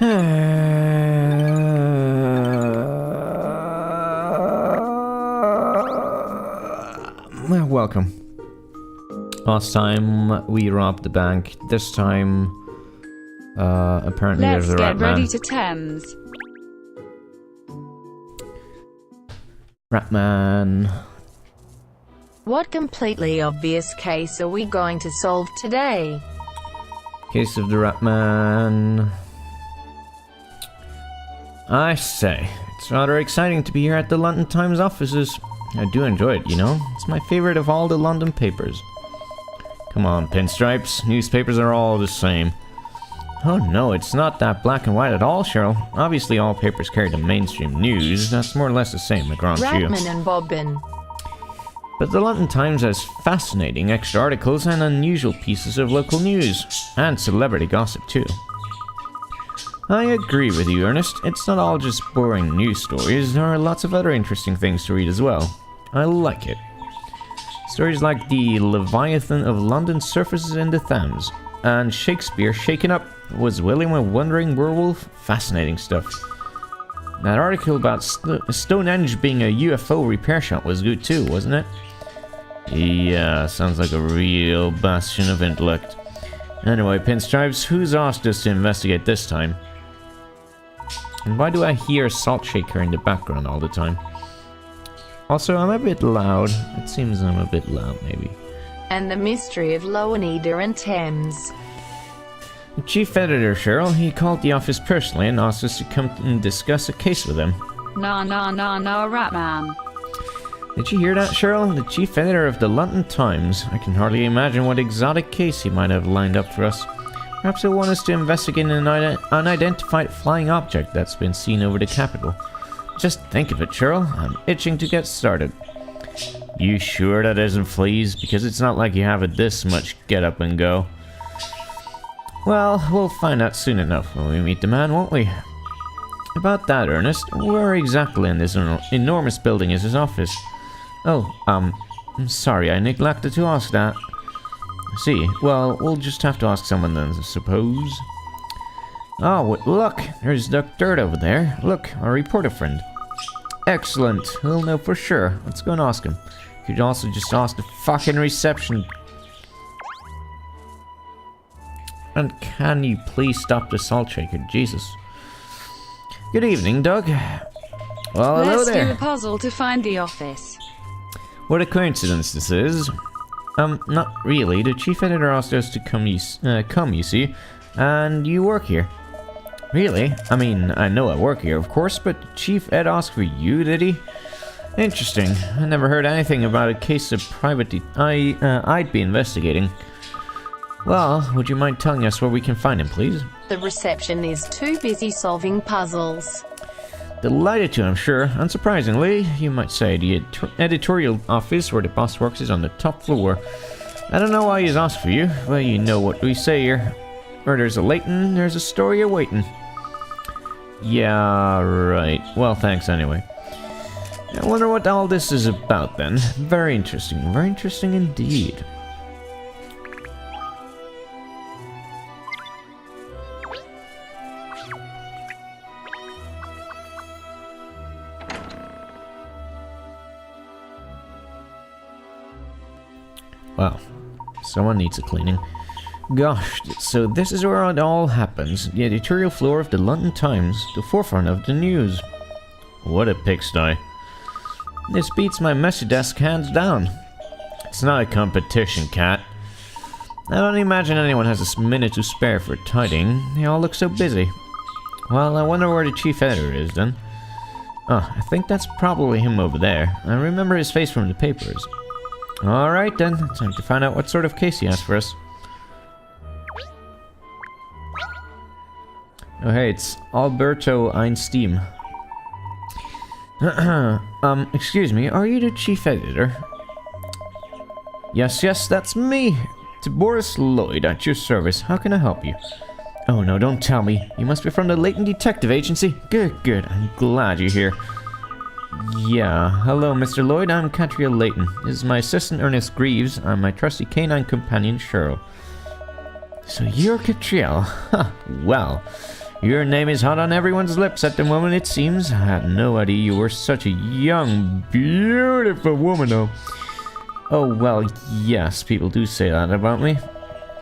Well, welcome. Last time we robbed the bank. This time, apparently there's a rat man. Let's get ready to Thames. Ratman. What completely obvious case are we going to solve today? Case of the Ratman. I say, it's rather exciting to be here at the London Times offices. I do enjoy it, you know? It's my favorite of all the London papers. Come on, pinstripes. Newspapers are all the same. Oh no, it's not that black and white at all, Cheryl. Obviously all papers carry the mainstream news. That's more or less the same, McGraw. Ratman and Bobbin. But the London Times has fascinating extra articles and unusual pieces of local news. And celebrity gossip too. I agree with you, Ernest. It's not all just boring news stories. There are lots of other interesting things to read as well. I like it. Stories like the Leviathan of London surfaces in the Thames, and Shakespeare shaken up. Was William a wandering werewolf? Fascinating stuff. That article about Stonehenge being a UFO repair shop was good too, wasn't it? Yeah, sounds like a real bastion of intellect. Anyway, Pinstripes, who's asked us to investigate this time? And why do I hear Salt Shaker in the background all the time? Also, I'm a bit loud. It seems I'm a bit loud, maybe. And the mystery of Loaneda and Thames. The chief editor, Cheryl, he called the office personally and asked us to come and discuss a case with him. No, Ratman. Did you hear that, Cheryl? The chief editor of the London Times. I can hardly imagine what exotic case he might have lined up for us. Perhaps he'll want us to investigate an unidentified flying object that's been seen over the capital. Just think of it, Cheryl. I'm itching to get started. You sure that isn't fleas? Because it's not like you have it this much get up and go. Well, we'll find out soon enough when we meet the man, won't we? About that, Ernest, where exactly in this enormous building is his office? Oh, I'm sorry, I neglected to ask that. See, well, we'll just have to ask someone then, I suppose. Oh, look, there's Duck Dirt over there. Look, our reporter friend. Excellent, we'll know for sure. Let's go and ask him. Could also just ask the fucking reception. And can you please stop the salt shaker, Jesus. Good evening, Doug. Well, hello there. Let's do a puzzle to find the office. What a coincidence this is. Not really. The chief editor asked us to come, you see, and you work here. Really? I mean, I know I work here, of course, but Chief Ed asked for you, did he? Interesting. I never heard anything about a case of private I'd be investigating. Well, would you mind telling us where we can find him, please? The reception is too busy solving puzzles. Delighted to, I'm sure. Unsurprisingly, you might say the editorial office where the boss works is on the top floor. I don't know why he's asked for you, but you know what we say here. Where there's a Layton, there's a story awaiting. Yeah, right. Well, thanks anyway. I wonder what all this is about then. Very interesting indeed. Wow, someone needs a cleaning. Gosh, so this is where it all happens. The editorial floor of the London Times, the forefront of the news. What a pigsty. This beats my message desk hands down. It's not a competition, Cat. I don't imagine anyone has a minute to spare for tidying. They all look so busy. Well, I wonder where the chief editor is then. Oh, I think that's probably him over there. I remember his face from the papers. Alright then, time to find out what sort of case he has for us. Oh hey, it's Alberto Einstein. Excuse me, are you the chief editor? Yes, that's me. To Boris Lloyd at your service. How can I help you? Oh no, don't tell me. You must be from the Layton Detective Agency. Good. I'm glad you're here. Yeah, hello Mr. Lloyd, I'm Catriel Layton. This is my assistant Ernest Greaves. I'm my trusty canine companion Cheryl. So you're Catriel? Huh, well, Your name is hot on everyone's lips at the moment, it seems. I had no idea you were such a young, beautiful woman, though. Oh, well, yes, people do say that about me.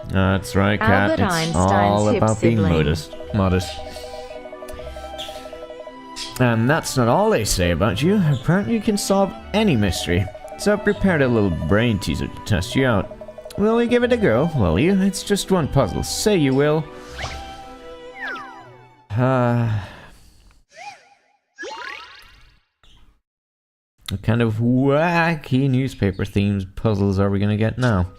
That's right, Kat. Albert It's Einstein's all hip about being sibling. modest. And that's not all they say about you. Apparently you can solve any mystery. So I've prepared a little brain teaser to test you out. Will you give it a go, will you? It's just one puzzle. Say you will. What kind of wacky newspaper themed puzzles are we gonna get now?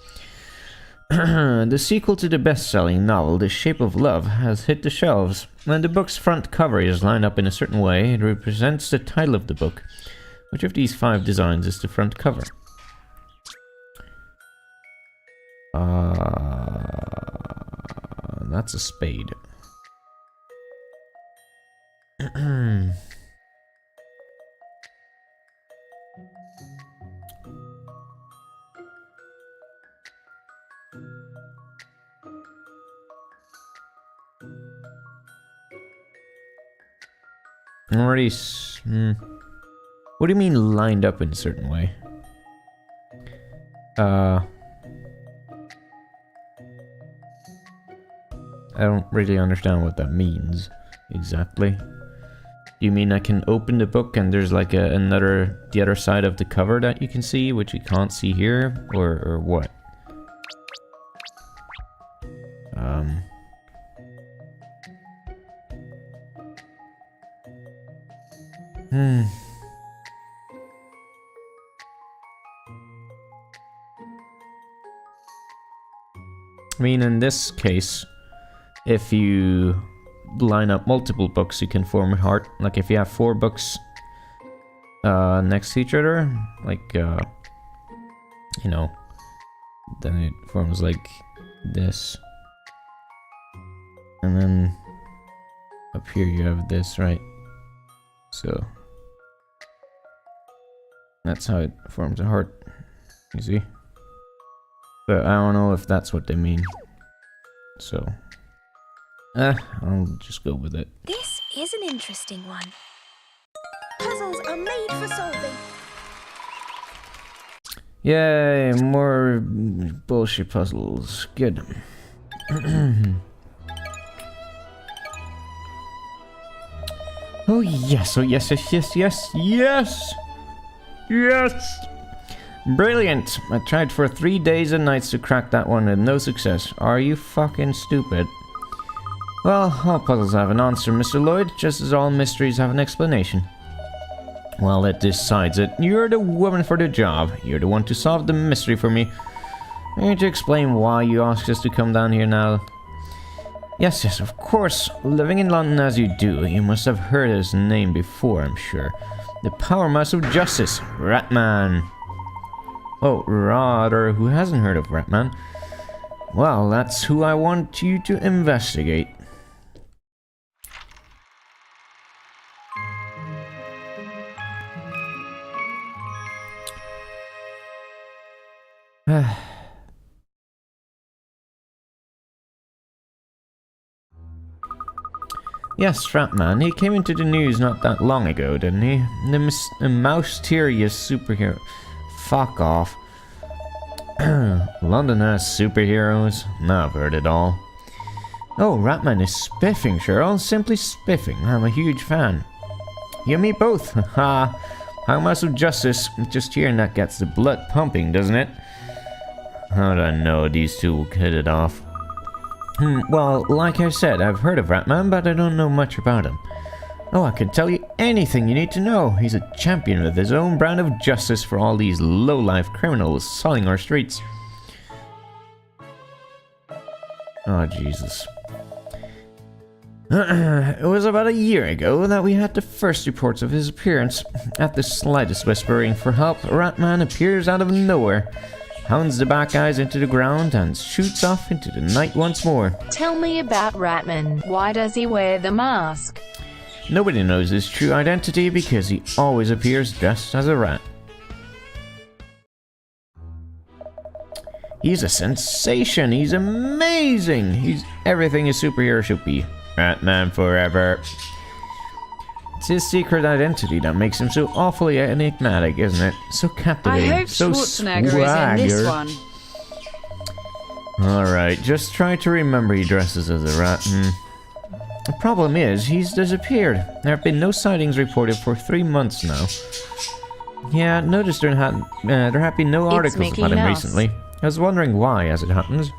The sequel to the best-selling novel The Shape of Love has hit the shelves. When the book's front cover is lined up in a certain way, it represents the title of the book. Which of these 5 designs is the front cover? That's a spade. Already. What do you mean lined up in a certain way? I don't really understand what that means exactly. You mean I can open the book and there's like the other side of the cover that you can see, which you can't see here, or what? I mean, in this case, if you line up multiple books, you can form a heart. Like if you have 4 books next to each other, like, you know, then it forms like this. And then up here you have this, right? So that's how it forms a heart, you see? But I don't know if that's what they mean. So, I'll just go with it. This is an interesting one. Puzzles are made for solving. Yay, more bullshit puzzles. Good. Oh yes, yes! Brilliant! I tried for 3 days and nights to crack that one with no success. Are you fucking stupid? Well, all puzzles have an answer, Mr. Lloyd, just as all mysteries have an explanation. Well, that decides it. You're the woman for the job. You're the one to solve the mystery for me. I need to explain why you asked us to come down here now. Yes, of course. Living in London as you do, you must have heard his name before, I'm sure. The Power Mouse of Justice, Ratman. Oh, rather, who hasn't heard of Ratman? Well, that's who I want you to investigate. Yes, Ratman. He came into the news not that long ago, didn't he? The mysterious superhero. Fuck off. London has superheroes? No, I've heard it all. Oh, Ratman is spiffing, Cheryl. Simply spiffing. I'm a huge fan. You and me both. Ha! How much of justice? Just hearing that gets the blood pumping, doesn't it? How do I know these two will hit it off? Well, like I said, I've heard of Ratman, but I don't know much about him. Oh, I can tell you anything you need to know. He's a champion with his own brand of justice for all these low-life criminals sullying our streets. Oh, Jesus. It was about a year ago that we had the first reports of his appearance. At the slightest whispering for help, Ratman appears out of nowhere, hounds the bad guys into the ground, and shoots off into the night once more. Tell me about Ratman. Why does he wear the mask? Nobody knows his true identity because he always appears dressed as a rat. He's a sensation. He's amazing. He's everything a superhero should be. Ratman forever. It's his secret identity that makes him so awfully enigmatic, isn't it? So I captivating, hope so Schwarzenegger is in this swagger. one. Alright, just try to remember he dresses as a rat. The problem is, he's disappeared. There have been no sightings reported for 3 months now. Yeah, noticed there have been no articles Mickey about him Mouse. recently. I was wondering why, as it happens.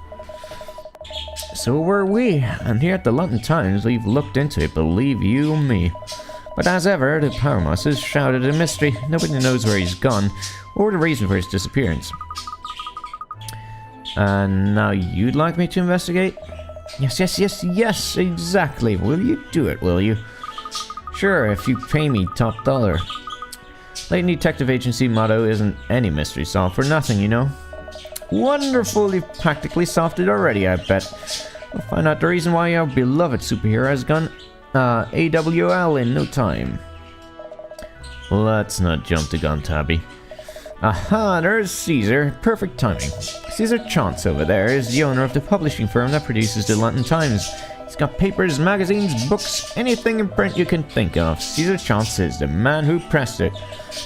So were we, and here at the London Times, we've looked into it, believe you me. But as ever, the power mouse is shrouded in mystery. Nobody knows where he's gone, or the reason for his disappearance. And now you'd like me to investigate? Yes, exactly. Will you do it, will you? Sure, if you pay me top dollar. Layton Detective Agency motto isn't any mystery solved for nothing, you know. Wonderful, you've practically solved it already, I bet. We'll find out the reason why our beloved superhero has gone AWL in no time. Let's not jump the gun, Tabby. Aha, there's Caesar. Perfect timing. Caesar Chance over there is the owner of the publishing firm that produces the London Times. He's got papers, magazines, books, anything in print you can think of. Caesar Chance is the man who pressed it.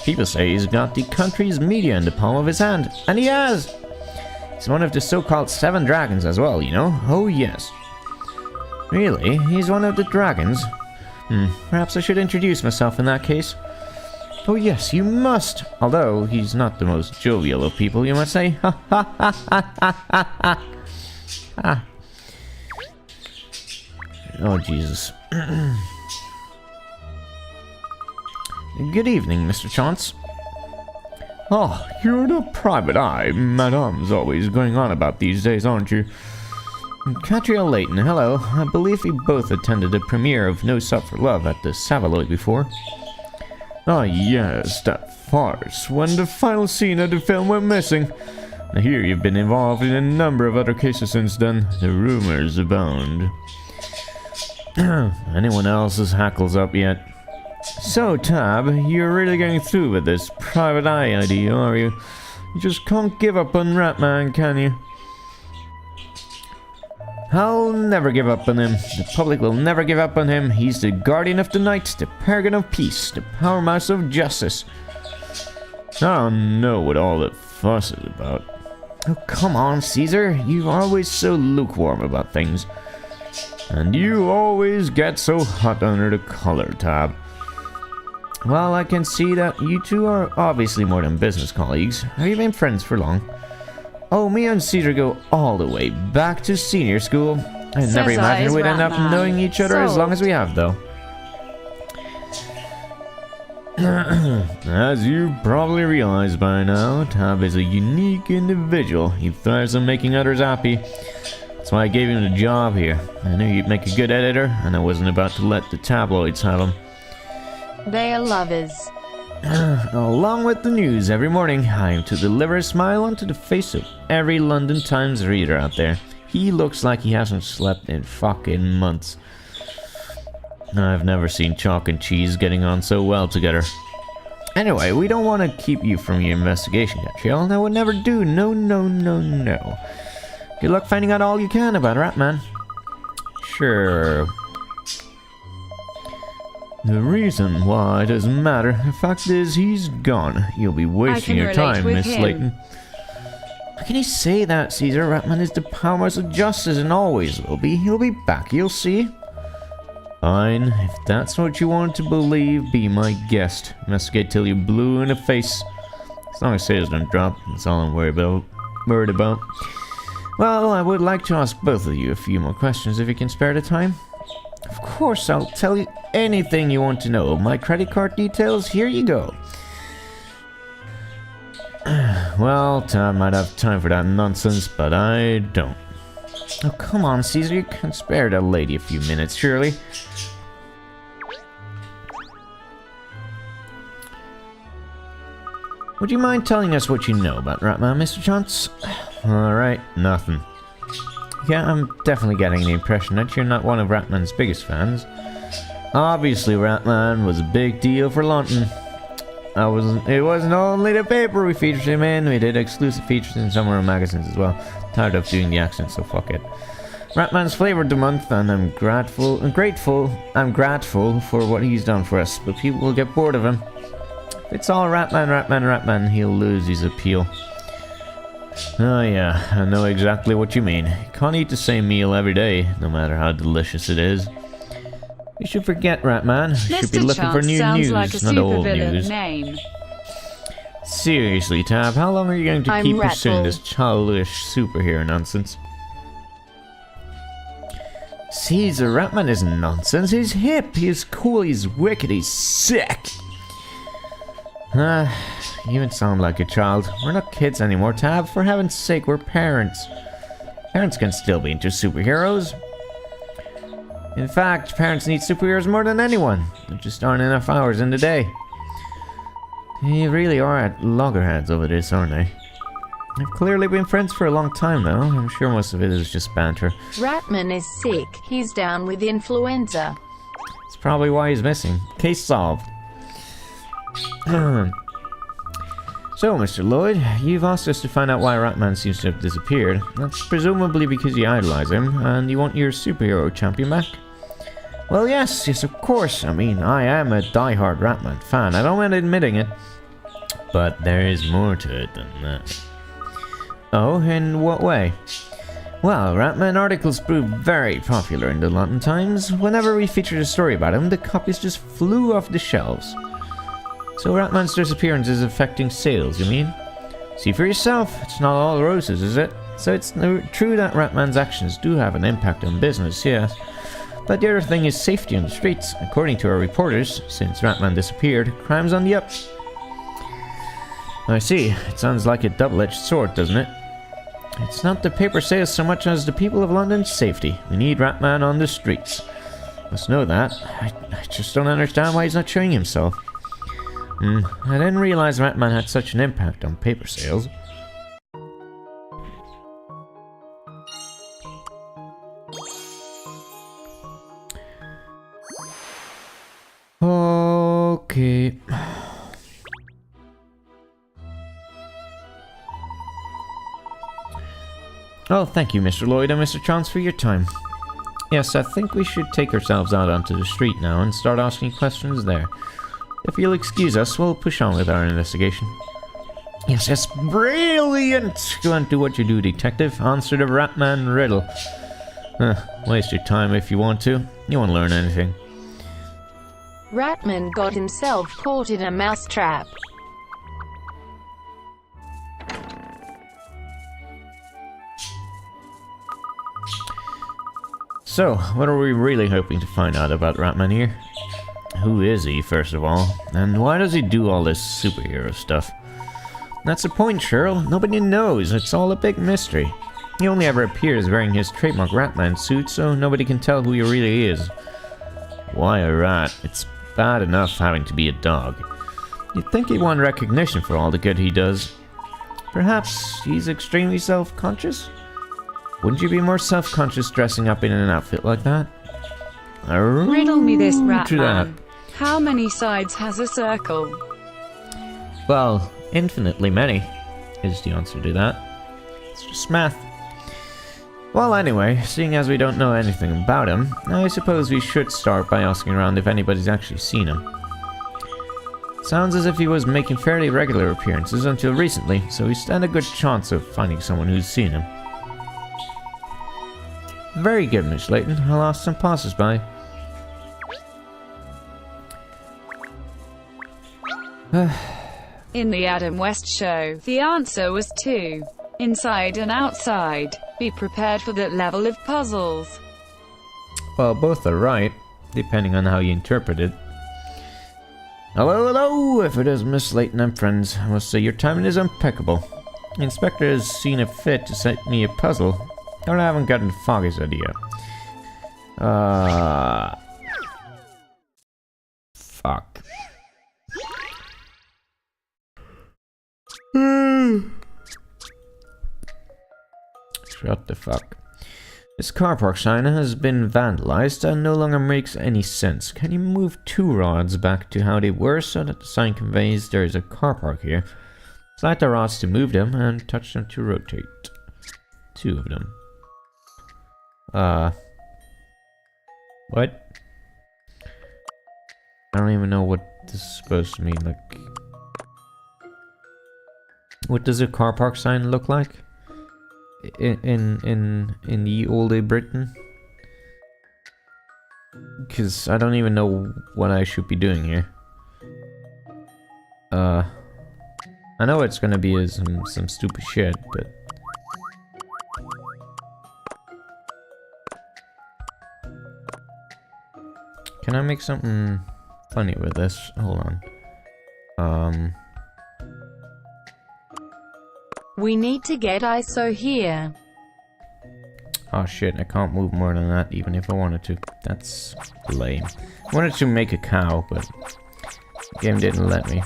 People say he's got the country's media in the palm of his hand, and he has! He's one of the so-called 7 dragons as well, you know? Oh yes. Really? He's one of the dragons? Perhaps I should introduce myself in that case. Oh yes, you must! Although, he's not the most jovial of people, you must say. Ha ha ha ha ha ha ha. Oh, Jesus. Good evening, Mr. Chance. Oh, you're the private eye Madame's always going on about these days, aren't you? Catriel Layton, hello. I believe we both attended the premiere of No Sup for Love at the Savaloy before. Ah, yes, that farce, when the final scene of the film went missing. I hear you've been involved in a number of other cases since then. The rumors abound. Anyone else's hackles up yet? So, Tab, you're really going through with this private eye idea, are you? You just can't give up on Ratman, can you? I'll never give up on him. The public will never give up on him. He's the guardian of the night, the paragon of peace, the power mouse of justice. I don't know what all the fuss is about. Oh, come on, Caesar. You're always so lukewarm about things. And you always get so hot under the collar, Tab. Well, I can see that you two are obviously more than business colleagues. Have you been friends for long? Oh, me and Caesar go all the way back to senior school. I never imagined we'd end up knowing each other as long as we have, though. As you probably realize by now, Tab is a unique individual. He thrives on making others happy. That's why I gave him the job here. I knew you'd make a good editor, and I wasn't about to let the tabloids have him. They are lovers. Along with the news every morning, I am to deliver a smile onto the face of every London Times reader out there. He looks like he hasn't slept in fucking months. I've never seen chalk and cheese getting on so well together. Anyway, we don't want to keep you from your investigation, Catriel. That would never do. No. Good luck finding out all you can about Ratman. Sure. The reason why doesn't matter. The fact is, he's gone. You'll be wasting your time, Miss Layton. How can you say that, Caesar? Ratman is the power mouse of justice and always will be. He'll be back, you'll see. Fine. If that's what you want to believe, be my guest. Investigate till you're blue in the face. As long as sales don't drop, that's all I'm worried about. Well, I would like to ask both of you a few more questions if you can spare the time. Of course, I'll tell you anything you want to know. My credit card details, here you go. Well, Tom might have time for that nonsense, but I don't. Oh, come on, Caesar, you can spare that lady a few minutes, surely. Would you mind telling us what you know about Ratman, Mr. Chance? Alright, nothing. Yeah, I'm definitely getting the impression that you're not one of Ratman's biggest fans. Obviously, Ratman was a big deal for London. It wasn't only the paper we featured him in, we did exclusive features in some of our magazines as well. Tired of doing the accent, so fuck it. Ratman's flavored the month, and I'm grateful for what he's done for us, but people will get bored of him. If it's all Ratman, he'll lose his appeal. Oh yeah, I know exactly what you mean. You can't eat the same meal every day, no matter how delicious it is. You should forget Ratman. You should be looking for new sounds news, like a not old supervillain news. name. Seriously, Tab, how long are you going to keep pursuing this childish superhero nonsense? Caesar, Ratman isn't nonsense. He's hip, he's cool, he's wicked, he's sick. You even sound like a child. We're not kids anymore, Tab. For heaven's sake, we're parents. Parents can still be into superheroes. In fact, parents need superheroes more than anyone. There just aren't enough hours in the day. They really are at loggerheads over this, aren't they? They've clearly been friends for a long time now. I'm sure most of it is just banter. Ratman is sick. He's down with influenza. That's probably why he's missing. Case solved. So, Mr. Lloyd, you've asked us to find out why Ratman seems to have disappeared. That's presumably because you idolize him, and you want your superhero champion back? Well, yes, of course. I mean, I am a die-hard Ratman fan. I don't mind admitting it. But there is more to it than that. Oh, in what way? Well, Ratman articles proved very popular in the London Times. Whenever we featured a story about him, the copies just flew off the shelves. So Ratman's disappearance is affecting sales, you mean? See for yourself, it's not all roses, is it? So it's true that Ratman's actions do have an impact on business, yes. But the other thing is safety on the streets. According to our reporters, since Ratman disappeared, crime's on the up. I see. It sounds like a double-edged sword, doesn't it? It's not the paper sales so much as the people of London's safety. We need Ratman on the streets. Must know that. I just don't understand why he's not showing himself. I didn't realize Ratman had such an impact on paper sales. Okay. Oh, thank you, Mr. Lloyd and Mr. Chance, for your time. Yes, I think we should take ourselves out onto the street now and start asking questions there. If you'll excuse us, we'll push on with our investigation. Yes, brilliant! Go and do what you do, detective. Answer the Ratman riddle. Waste your time if you want to. You won't learn anything. Ratman got himself caught in a mousetrap. So, what are we really hoping to find out about Ratman here? Who is he, first of all? And why does he do all this superhero stuff? That's the point, Cheryl. Nobody knows. It's all a big mystery. He only ever appears wearing his trademark Ratman suit, so nobody can tell who he really is. Why a rat? It's bad enough having to be a dog. You'd think he'd want recognition for all the good he does. Perhaps he's extremely self-conscious? Wouldn't you be more self-conscious dressing up in an outfit like that? Riddle me this, To that. Ratman. How many sides has a circle? Well, infinitely many is the answer to that. It's just math. Well, anyway, seeing as we don't know anything about him, I suppose we should start by asking around if anybody's actually seen him. Sounds as if he was making fairly regular appearances until recently, so we stand a good chance of finding someone who's seen him. Very good, Miss Layton. I'll ask some passers-by. In the Adam West show, the answer was 2. Inside and outside. Be prepared for that level of puzzles. Well, both are right, depending on how you interpret it. Hello, if it is Miss Layton and friends, I must say your timing is impeccable. The inspector has seen it fit to set me a puzzle, or I haven't gotten the foggiest idea. Fuck. Shut the fuck. This car park sign has been vandalized and no longer makes any sense. Can you move 2 rods back to how they were so that the sign conveys there is a car park here? Slide the rods to move them and touch them to rotate. 2 of them. What? I don't even know what this is supposed to mean, like... What does a car park sign look like? In the old Britain? Because I don't even know what I should be doing here. I know it's gonna be some stupid shit, but... Can I make something funny with this? Hold on. We need to get ISO here. Oh shit, I can't move more than that even if I wanted to. That's lame. I wanted to make a cow, but the game didn't let me.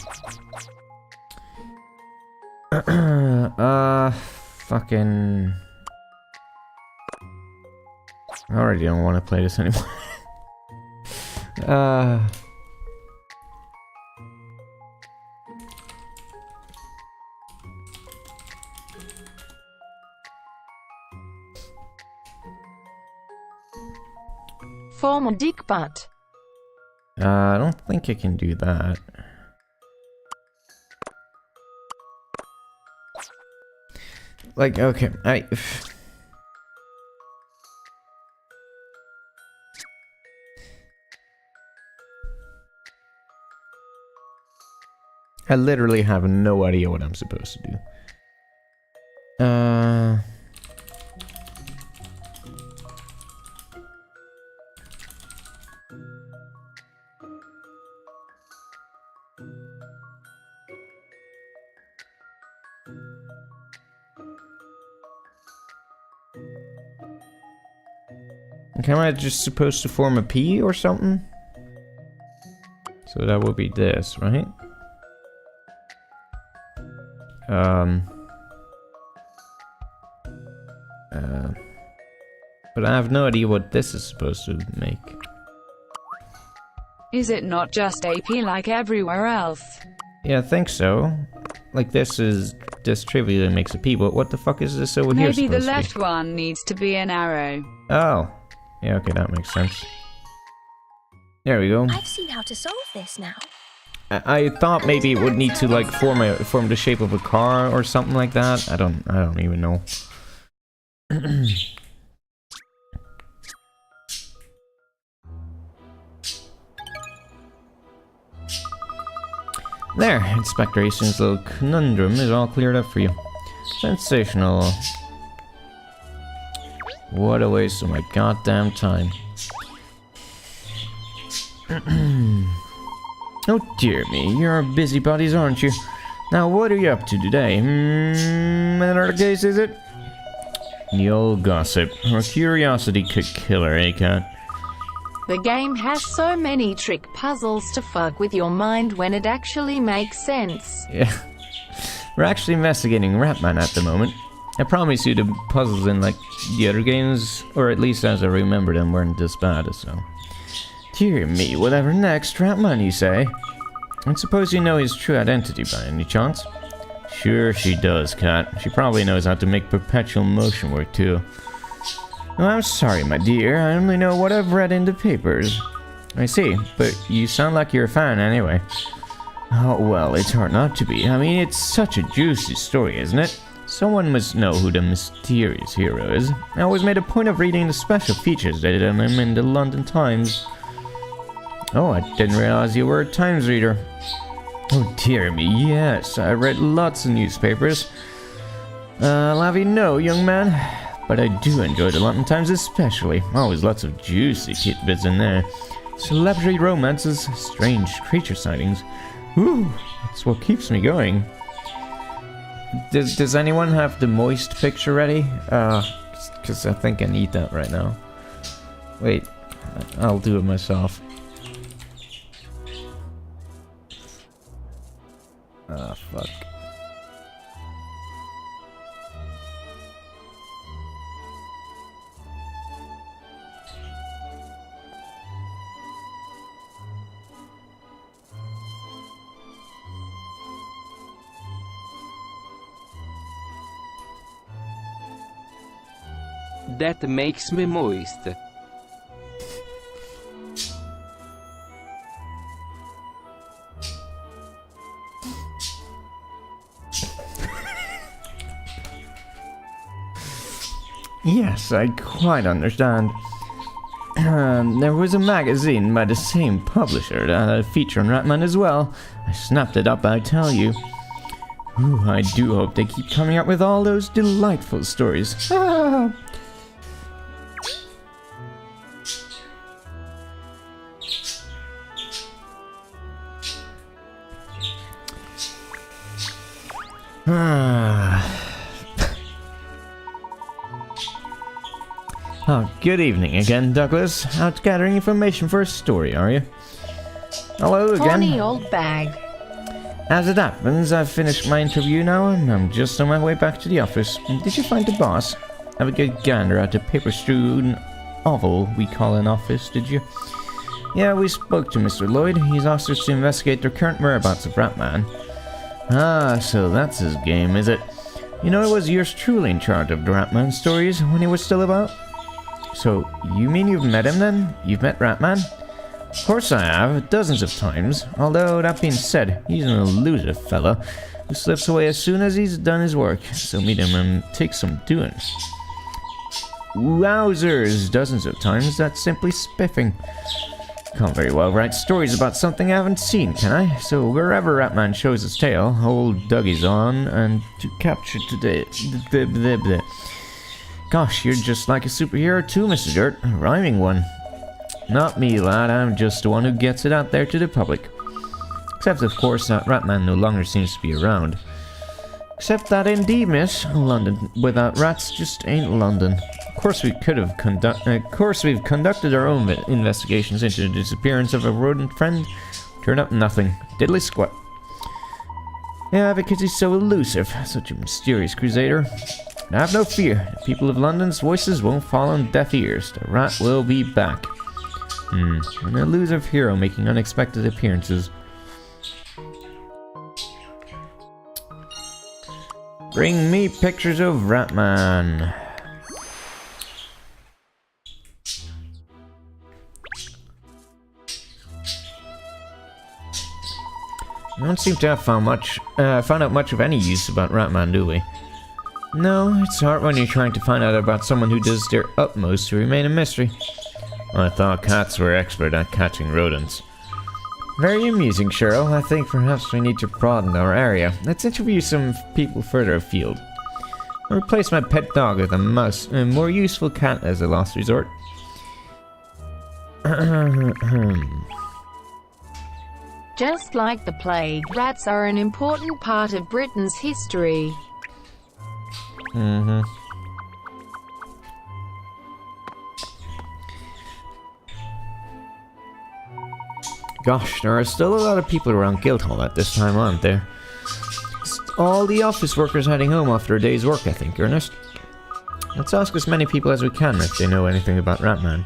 Fucking... I already don't want to play this anymore. Form a dick butt. I don't think I can do that. Like, okay, I literally have no idea what I'm supposed to do. Am I just supposed to form a P or something? So that would be this, right? But I have no idea what this is supposed to make. Is it not just AP like everywhere else? Yeah, I think so. Like this trivially makes a P, but what the fuck is this over here Maybe the supposed to be? left one needs to be an arrow. Oh. Yeah, okay, that makes sense. There we go. I've seen how to solve this now. I thought maybe it would need to like form the shape of a car or something like that. I don't even know. There, Inspector Hastings' little conundrum is all cleared up for you. Sensational. What a waste of my goddamn time. Oh dear me, you're busybodies, aren't you? Now what are you up to today? Another case, is it? The old gossip. Her curiosity could kill her, eh, Cat? The game has so many trick puzzles to fuck with your mind when it actually makes sense. Yeah. We're actually investigating Ratman at the moment. I promise you the puzzles in like the other games, or at least as I remember them, weren't this bad, so... Dear me, whatever next, Ratman, you say? I suppose you know his true identity by any chance? Sure she does, Cat. She probably knows how to make perpetual motion work, too. Oh, I'm sorry, my dear. I only know what I've read in the papers. I see, but you sound like you're a fan anyway. Oh, well, it's hard not to be. I mean, it's such a juicy story, isn't it? Someone must know who the mysterious hero is. I always made a point of reading the special features they did on him in the London Times. Oh, I didn't realize you were a Times reader. Oh dear me, yes, I read lots of newspapers. I'll have you know, young man, but I do enjoy the London Times especially. Always lots of juicy tidbits in there. Celebrity romances, strange creature sightings. Ooh, that's what keeps me going. Does anyone have the moist picture ready? Because I think I need that right now. Wait, I'll do it myself. Ah, fuck. That makes me moist. Yes, I quite understand. There was a magazine by the same publisher that had a feature on Ratman as well. I snapped it up, I tell you. Ooh, I do hope they keep coming up with all those delightful stories. Oh, good evening again, Douglas. Out gathering information for a story, are you? Hello again. Funny old bag. As it happens, I've finished my interview now and I'm just on my way back to the office. Did you find the boss? Have a good gander at the paper-strewn oval we call an office, did you? Yeah, we spoke to Mr. Lloyd. He's asked us to investigate the current whereabouts of Ratman. Ah, so that's his game, is it? You know, it was yours truly in charge of the Ratman stories when he was still about? So, you mean you've met him then? You've met Ratman? Of course I have, dozens of times. Although, that being said, he's an elusive fella who slips away as soon as he's done his work. So meet him and take some doing. Wowzers, dozens of times, that's simply spiffing. Can't very well write stories about something I haven't seen, can I? So wherever Ratman shows his tail, old Dougie's on and to capture today. Gosh, you're just like a superhero too, Mr. Dirt. A rhyming one. Not me, lad. I'm just the one who gets it out there to the public. Except, of course, that Ratman no longer seems to be around. Except that indeed, miss. London without rats just ain't London. Of course, we've conducted our own investigations into the disappearance of a rodent friend. Turned up nothing. Diddly squat. Yeah, because he's so elusive. Such a mysterious crusader. But have no fear. The people of London's voices won't fall on deaf ears. The rat will be back. An elusive hero making unexpected appearances. Bring me pictures of Ratman. We don't seem to have found out much of any use about Ratman, do we? No, it's hard when you're trying to find out about someone who does their utmost to remain a mystery. I thought cats were expert at catching rodents. Very amusing, Cheryl. I think perhaps we need to broaden our area. Let's interview some people further afield. I'll replace my pet dog with a more useful cat as a last resort. Just like the plague, rats are an important part of Britain's history. Gosh, there are still a lot of people around Guildhall at this time, aren't there? It's all the office workers heading home after a day's work, I think, Ernest. Let's ask as many people as we can if they know anything about Ratman.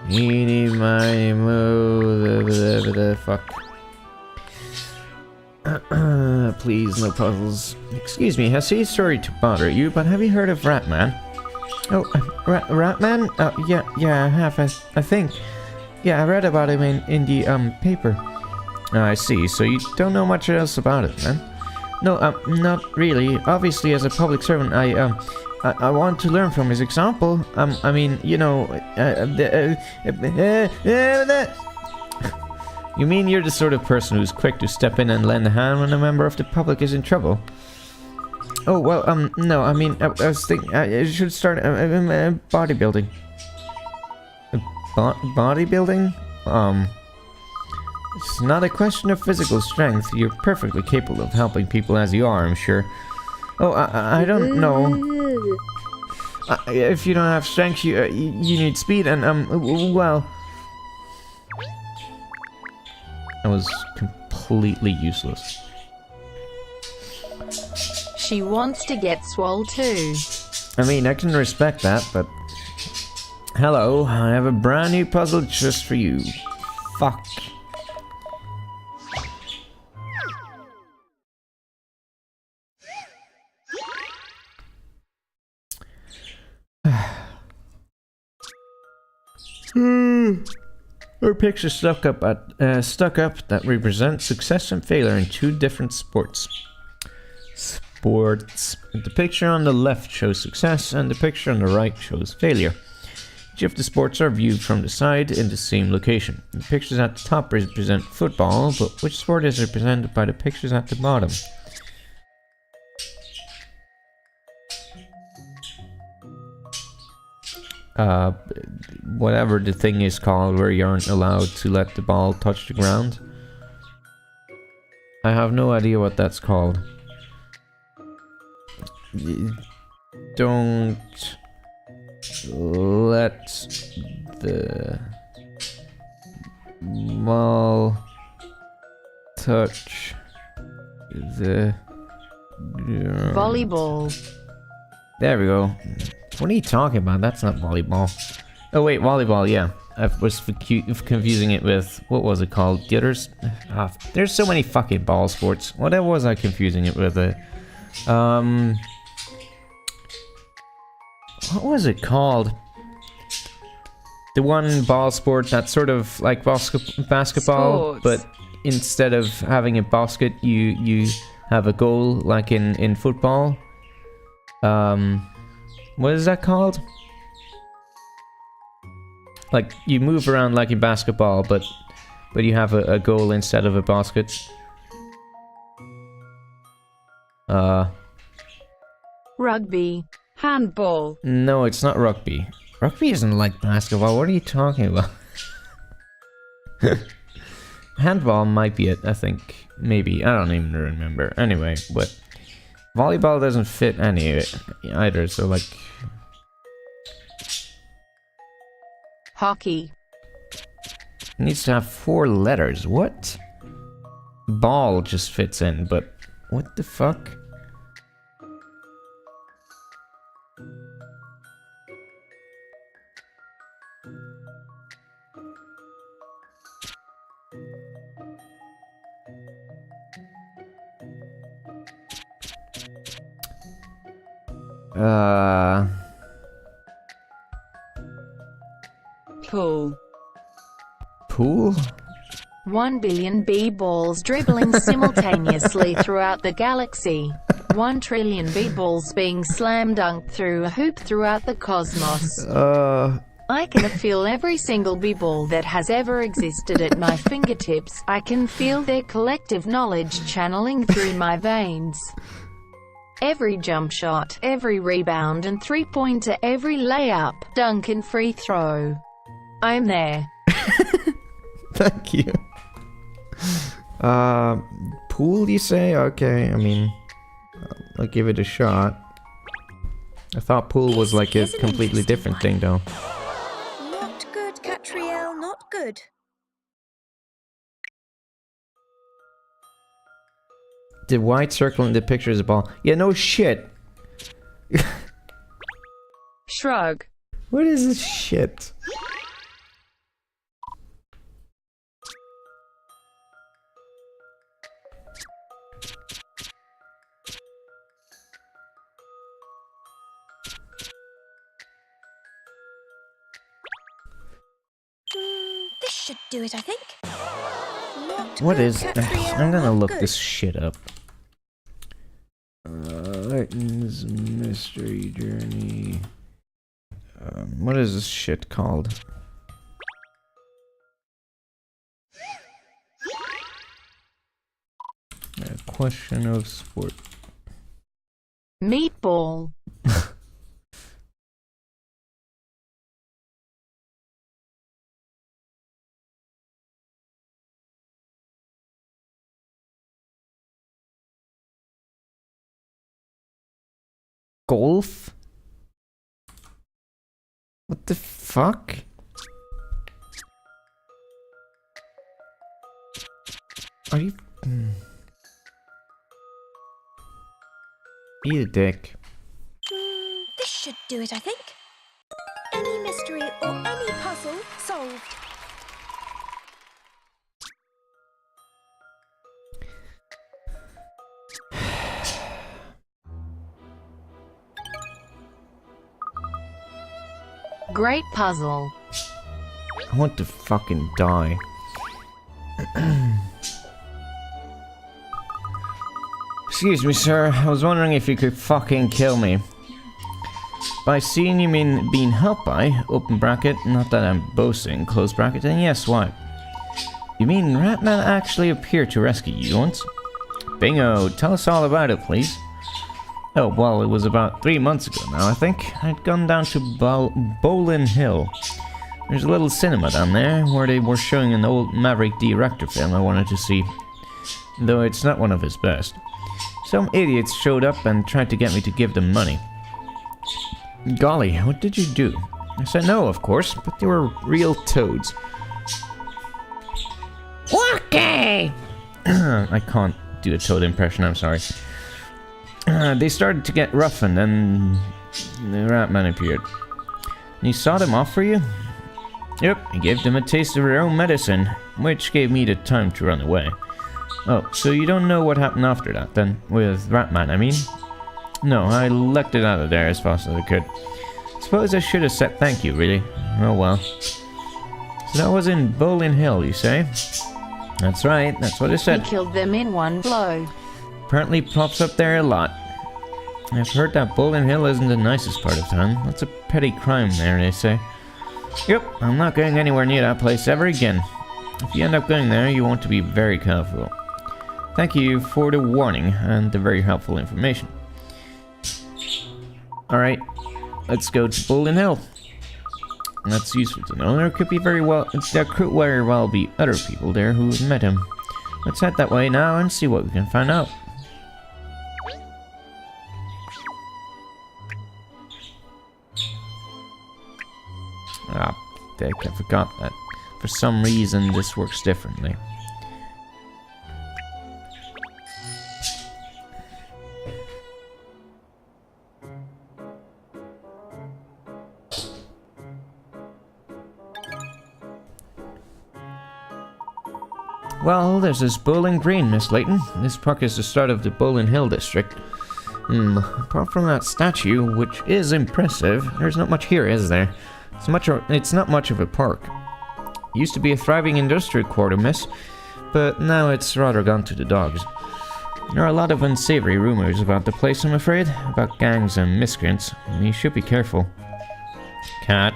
Eeny, miny, mo, the fuck. Please, no puzzles. Excuse me, Hessie, sorry to bother you, but have you heard of Ratman? Oh, Ratman? Yeah, I have, I think. Yeah, I read about him in the, paper. I see, so you don't know much else about it, then? No, not really. Obviously, as a public servant, I want to learn from his example. I mean, you know, You mean you're the sort of person who's quick to step in and lend a hand when a member of the public is in trouble? Oh, well, no, I mean, I was thinking, I should start bodybuilding. Bodybuilding? It's not a question of physical strength. You're perfectly capable of helping people as you are, I'm sure. Oh, I don't know. If you don't have strength, you need speed, and, well... That was completely useless. She wants to get swole too. I mean, I can respect that, but... Hello, I have a brand new puzzle just for you. Fuck. Or pictures stuck up that represent success and failure in two different sports. The picture on the left shows success, and the picture on the right shows failure. Each of the sports are viewed from the side in the same location. The pictures at the top represent football, but which sport is represented by the pictures at the bottom? Whatever the thing is called where you aren't allowed to let the ball touch the ground. I have no idea what that's called. Don't let the ball touch the ground. Volleyball. There we go. What are you talking about? That's not volleyball. Oh wait, volleyball, yeah. I was confusing it with, what was it called? The others? There's so many fucking ball sports. What was I confusing it with? What was it called? The one ball sport that's sort of like basketball, Sports. but instead of having a basket, you have a goal, like in football. What is that called? Like, you move around like in basketball, but you have a goal instead of a basket. Rugby. Handball. No, it's not rugby. Rugby isn't like basketball. What are you talking about? Handball might be it, I think. Maybe. I don't even remember. Anyway, but volleyball doesn't fit any of it either, so like... Hockey. It needs to have 4 letters. What? Ball just fits in, but what the fuck? Pool. Pool? 1 billion b-balls dribbling simultaneously throughout the galaxy. 1 trillion b-balls being slam dunked through a hoop throughout the cosmos. I can feel every single b-ball that has ever existed at my fingertips. I can feel their collective knowledge channeling through my veins. Every jump shot, every rebound and three-pointer, every layup, dunk and free throw. I'm there. Thank you. Pool, you say? Okay, I mean, I'll give it a shot. I thought pool was like a completely different thing, though. Not good, Catriel, not good. The white circle in the picture is a ball. Yeah, no shit. Shrug. What is this shit? This should do it, I think. Not What good, is... Catriel, I'm gonna not look good. this shit up. Layton's Mystery Journey. What is this shit called? A question of sport. Meatball. Golf? What the fuck? Are you... Eat a dick. This should do it, I think. Any mystery or any puzzle solved. Great puzzle. I want to fucking die. Excuse me, sir. I was wondering if you could fucking kill me. By seeing you mean being helped by, open bracket, not that I'm boasting, close bracket, then yes, why? You mean Ratman actually appeared to rescue you once? Bingo, tell us all about it, please. Oh, well, it was about 3 months ago now, I think. I'd gone down to Bolin Hill. There's a little cinema down there where they were showing an old Maverick D. Rector film I wanted to see, though it's not one of his best. Some idiots showed up and tried to get me to give them money. Golly, what did you do? I said no, of course, but they were real toads. Okay! I can't do a toad impression, I'm sorry. They started to get rough and then the Ratman appeared. And he saw them off for you? Yep, he gave them a taste of their own medicine, which gave me the time to run away. Oh, so you don't know what happened after that, then? With Ratman, I mean? No, I lucked it out of there as fast as I could. Suppose I should have said thank you, really. Oh well. So that was in Bolin Hill, you say? That's right, that's what I said. He killed them in one blow. Apparently pops up there a lot. I've heard that Bolin Hill isn't the nicest part of town. That's a petty crime there, they say. Yep, I'm not going anywhere near that place ever again. If you end up going there, you want to be very careful. Thank you for the warning and the very helpful information. Alright, let's go to Bolin Hill. That's useful to know. There could very well be other people there who've met him. Let's head that way now and see what we can find out. Ah, dick, I forgot that. For some reason, this works differently. Well, there's this Bowling Green, Miss Layton. This park is the start of the Bolin Hill district. Apart from that statue, which is impressive, there's not much here, is there? It's not much of a park. It used to be a thriving industrial quarter, miss, but now it's rather gone to the dogs. There are a lot of unsavory rumors about the place, I'm afraid, about gangs and miscreants. You should be careful. Cat.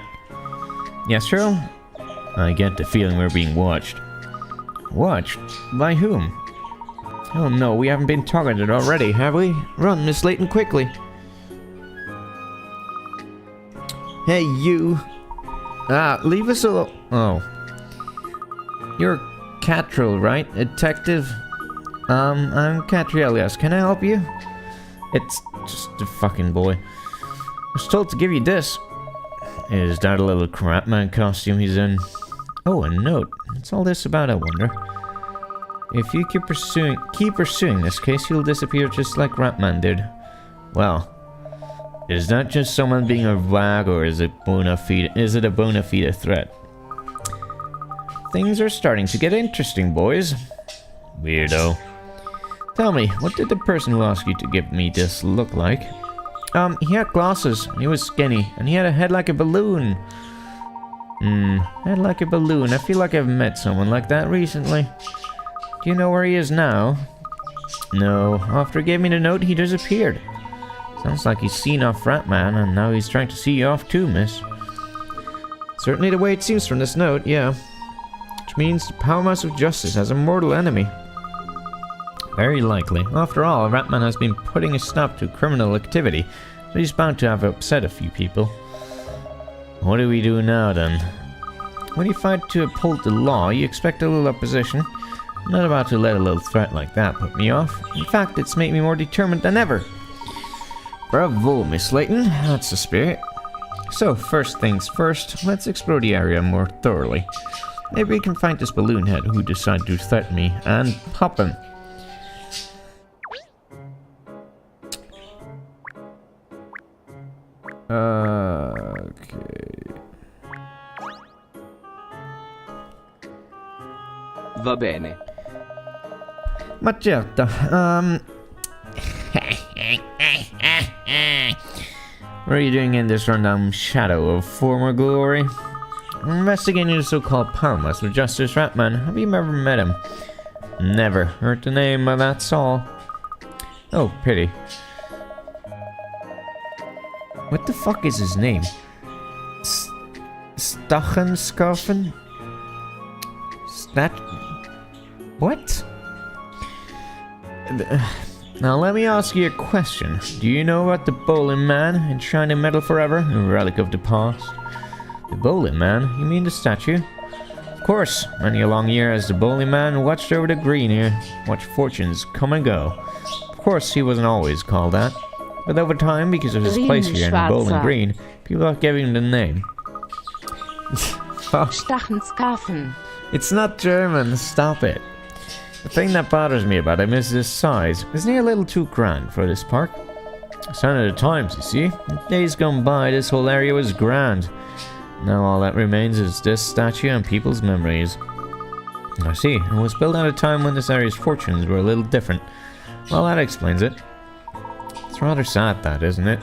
Yes, Cheryl? I get the feeling we're being watched. Watched? By whom? Oh no, we haven't been targeted already, have we? Run, Miss Layton, quickly! Hey, you! Ah, leave us alone. Oh. You're Catrell, right? Detective? I'm Catriel, yes. Can I help you? It's just a fucking boy. I was told to give you this. Is that a little Ratman costume he's in? Oh, a note. What's all this about, I wonder? If you keep pursuing this case, you'll disappear just like Ratman did. Well, is that just someone being a wag, or is it a bona fide threat? Things are starting to get interesting, boys. Weirdo. Tell me, what did the person who asked you to give me this look like? He had glasses, he was skinny, and he had a head like a balloon. Head like a balloon. I feel like I've met someone like that recently. Do you know where he is now? No. After he gave me the note, he disappeared. Sounds like he's seen off Ratman, and now he's trying to see you off too, miss. Certainly the way it seems from this note, yeah. Which means the powerhouse of justice has a mortal enemy. Very likely. After all, Ratman has been putting a stop to criminal activity, so he's bound to have upset a few people. What do we do now, then? When you fight to uphold the law, you expect a little opposition. I'm not about to let a little threat like that put me off. In fact, it's made me more determined than ever. Bravo, Miss Layton. That's the spirit. So, first things first, let's explore the area more thoroughly. Maybe we can find this balloon head who decided to threaten me and pop him. Okay. Va bene. Ma certo, What are you doing in this rundown shadow of former glory? I'm investigating the so-called Palmas with Justice Ratman. Have you ever met him? Never. Heard the name, that's all. Oh, pity. What the fuck is his name? Stachenskoffen? What? Now let me ask you a question. Do you know about the Bowling Man enshrined in metal forever? A relic of the past. The Bowling Man? You mean the statue? Of course. Many a long year as the Bowling Man watched over the green here. Watched fortunes come and go. Of course he wasn't always called that. But over time, because of his place here in Bowling Green, people are giving him the name. Stachenskaffen. It's not German, stop it. The thing that bothers me about him is his size. Isn't he a little too grand for this park? Sign of the times, you see. In days gone by, this whole area was grand. Now all that remains is this statue and people's memories. I see. It was built at a time when this area's fortunes were a little different. Well, that explains it. It's rather sad, that, isn't it?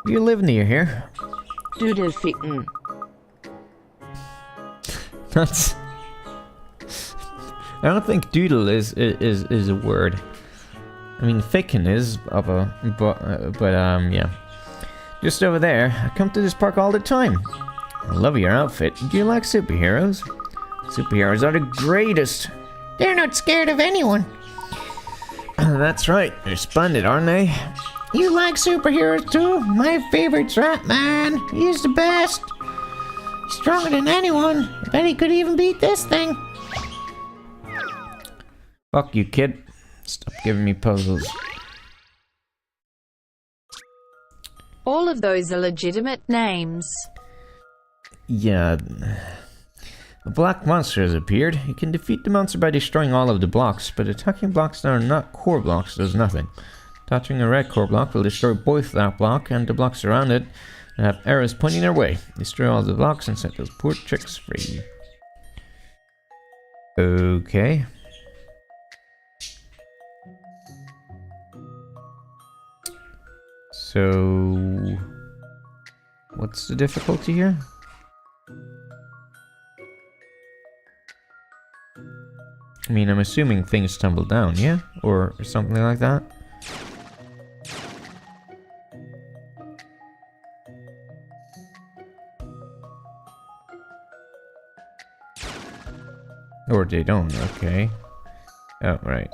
You live near here? Dudelficken. That's... I don't think doodle is a word. I mean, ficken is of a... But yeah. Just over there. I come to this park all the time. I love your outfit. Do you like superheroes? Superheroes are the greatest. They're not scared of anyone. That's right. They're splendid, aren't they? You like superheroes too? My favorite's Ratman. He's the best. He's stronger than anyone. I bet he could even beat this thing. Fuck you, kid. Stop giving me puzzles. All of those are legitimate names. Yeah. A black monster has appeared. You can defeat the monster by destroying all of the blocks, but attacking blocks that are not core blocks does nothing. Touching a red core block will destroy both that block and the blocks around it that have arrows pointing their way. Destroy all the blocks and set those poor chicks free. Okay. So... what's the difficulty here? I mean, I'm assuming things tumble down, yeah? Or something like that? Or they don't, okay. Oh, right.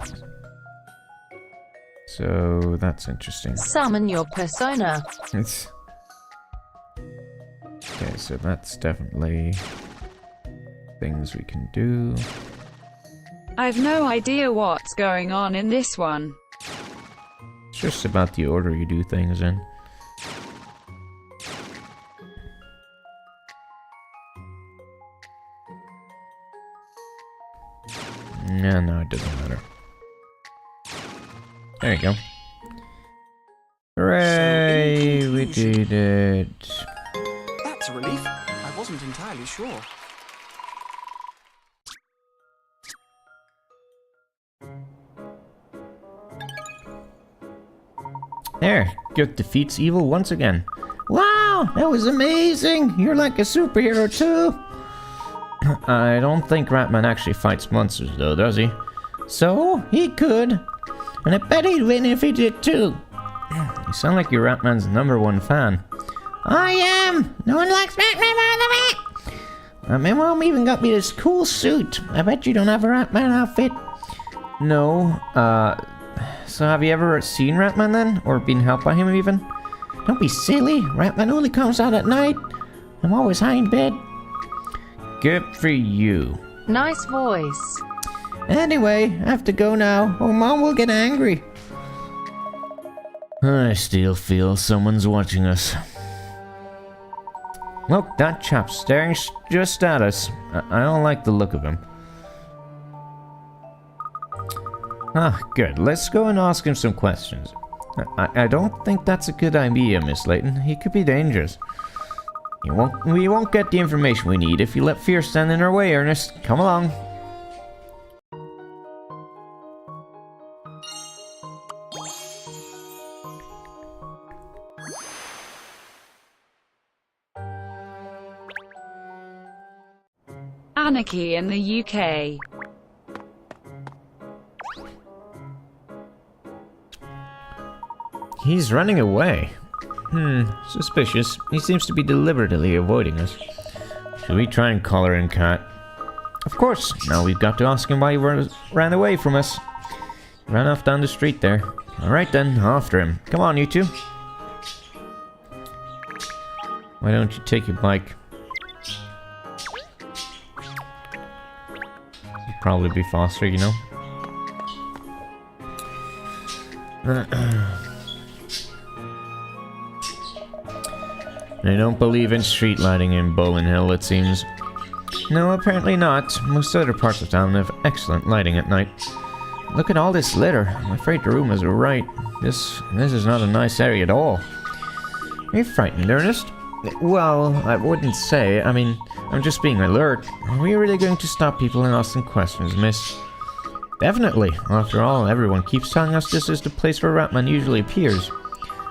So, that's interesting. Summon your persona. It's... okay, so that's definitely... things we can do. I've no idea what's going on in this one. It's just about the order you do things in. Yeah, no, it doesn't matter. There you go. Hooray! We did it. That's a relief. I wasn't entirely sure. There, good defeats evil once again. Wow, that was amazing! You're like a superhero too! I don't think Ratman actually fights monsters though, does he? So, he could. And I bet he'd win if he did too. You sound like you're Ratman's #1 fan. I am! No one likes Ratman more than me! My mom even got me this cool suit. I bet you don't have a Ratman outfit. No, so have you ever seen Ratman then? Or been helped by him even? Don't be silly. Ratman only comes out at night. I'm always high in bed. Good for you. Nice voice. Anyway, I have to go now, or Mom will get angry. I still feel someone's watching us. Look, that chap's staring just at us. I don't like the look of him. Ah, good. Let's go and ask him some questions. I don't think that's a good idea, Miss Layton. He could be dangerous. We won't get the information we need if you let fear stand in our way, Ernest. Come along. anarchy in the UK. He's running away. Suspicious. He seems to be deliberately avoiding us. Should we try and collar in Cat? Of course. Now we've got to ask him why he ran away from us. Ran off down the street there. Alright then, after him. Come on, you two. Why don't you take your bike? You'd probably be faster, you know. They don't believe in street lighting in Bowling Hill, it seems. No, apparently not. Most other parts of town have excellent lighting at night. Look at all this litter. I'm afraid the rumors are right. This is not a nice area at all. Are you frightened, Ernest? Well, I wouldn't say. I mean, I'm just being alert. Are we really going to stop people and ask them questions, miss? Definitely. After all, everyone keeps telling us this is the place where Ratman usually appears.